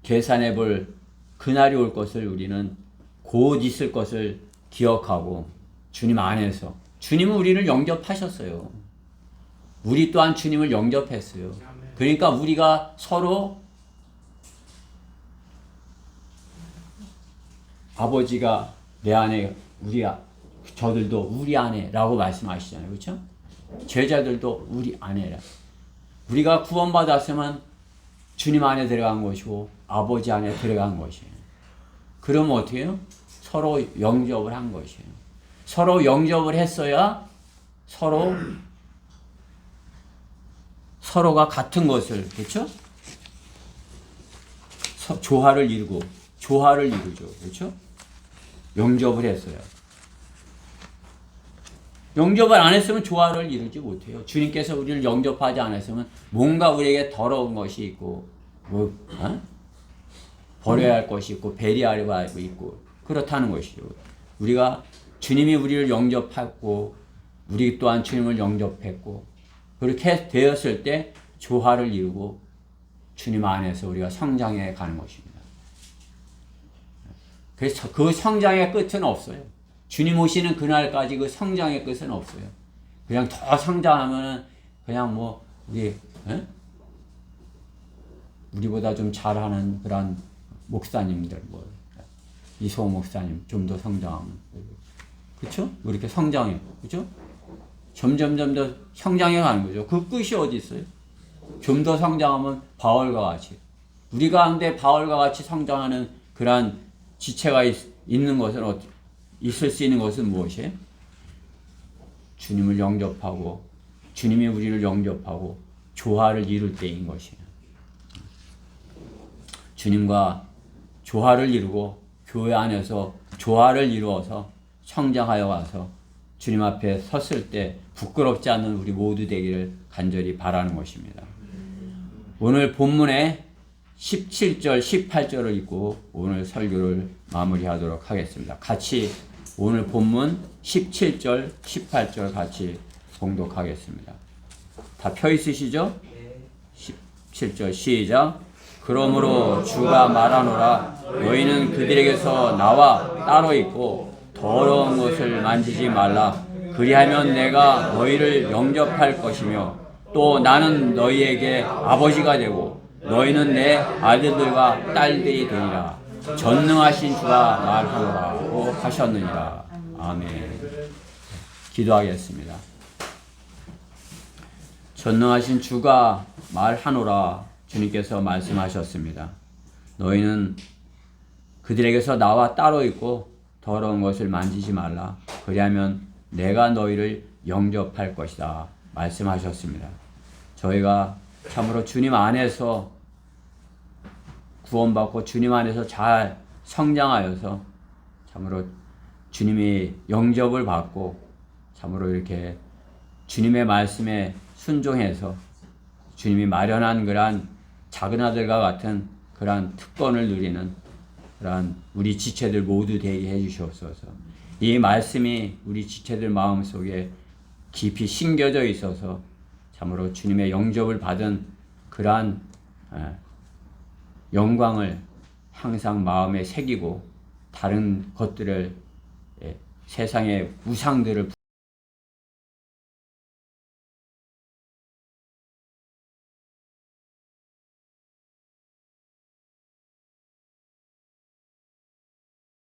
계산해 볼 그날이 올 것을 우리는 곧 있을 것을 기억하고 주님 안에서 주님은 우리를 영접하셨어요. 우리 또한 주님을 영접했어요. 그러니까 우리가 서로 아버지가 내 안에 저들도 우리 안에라고 말씀하시잖아요. 그렇죠? 제자들도 우리 안에라. 우리가 구원받았으면 주님 안에 들어간 것이고 아버지 안에 들어간 것이에요. 그러면 어떻게 해요? 서로 영접을 한 것이에요. 서로 영접을 했어야 서로가 같은 것을, 그렇죠? 조화를 이루죠. 그렇죠? 영접을 했어요. 영접을 안 했으면 조화를 이루지 못해요. 주님께서 우리를 영접하지 않았으면 뭔가 우리에게 더러운 것이 있고 버려야 할 것이 있고 배려하려고 하고 있고 그렇다는 것이죠. 우리가 주님이 우리를 영접했고 우리 또한 주님을 영접했고 그렇게 되었을 때 조화를 이루고 주님 안에서 우리가 성장해 가는 것입니다. 그래서 그 성장의 끝은 없어요. 주님 오시는 그날까지 그 성장의 끝은 없어요. 그냥 더 성장하면은 그냥 뭐 우리보다 좀 잘하는 그런 목사님들 뭐 이소 목사님 좀 더 성장하면 그렇죠? 이렇게 성장해 그렇죠? 점점 더 성장해 가는 거죠. 그 끝이 어디 있어요? 좀 더 성장하면 바울과 같이 우리 가운데 바울과 같이 성장하는 그러한 지체가 있는 것은 있을 수 있는 것은 무엇이에요? 주님을 영접하고 주님이 우리를 영접하고 조화를 이룰 때인 것이에요. 주님과 조화를 이루고 교회 안에서 조화를 이루어서 성장하여 와서 주님 앞에 섰을 때 부끄럽지 않는 우리 모두 되기를 간절히 바라는 것입니다. 오늘 본문에 17절, 18절을 읽고 오늘 설교를 마무리하도록 하겠습니다. 같이 오늘 본문 17절, 18절 같이 봉독하겠습니다. 다 펴 있으시죠? 17절 시작. 그러므로 주가 말하노라 너희는 그들에게서 나와 따로 있고 더러운 것을 만지지 말라. 그리하면 내가 너희를 영접할 것이며 또 나는 너희에게 아버지가 되고 너희는 내 아들들과 딸들이 되리라. 전능하신 주가 말하노라고 하셨느니라. 아멘. 기도하겠습니다. 전능하신 주가 말하노라. 주님께서 말씀하셨습니다. 너희는 그들에게서 나와 따로 있고 더러운 것을 만지지 말라. 그리하면 내가 너희를 영접할 것이다. 말씀하셨습니다. 저희가 참으로 주님 안에서 구원받고 주님 안에서 잘 성장하여서 참으로 주님이 영접을 받고 참으로 이렇게 주님의 말씀에 순종해서 주님이 마련한 그러한 작은 아들과 같은 그러한 특권을 누리는 그러한 우리 지체들 모두 되게 해주시옵소서. 이 말씀이 우리 지체들 마음속에 깊이 심겨져 있어서 참으로 주님의 영접을 받은 그러한 영광을 항상 마음에 새기고 다른 것들을 세상의 우상들을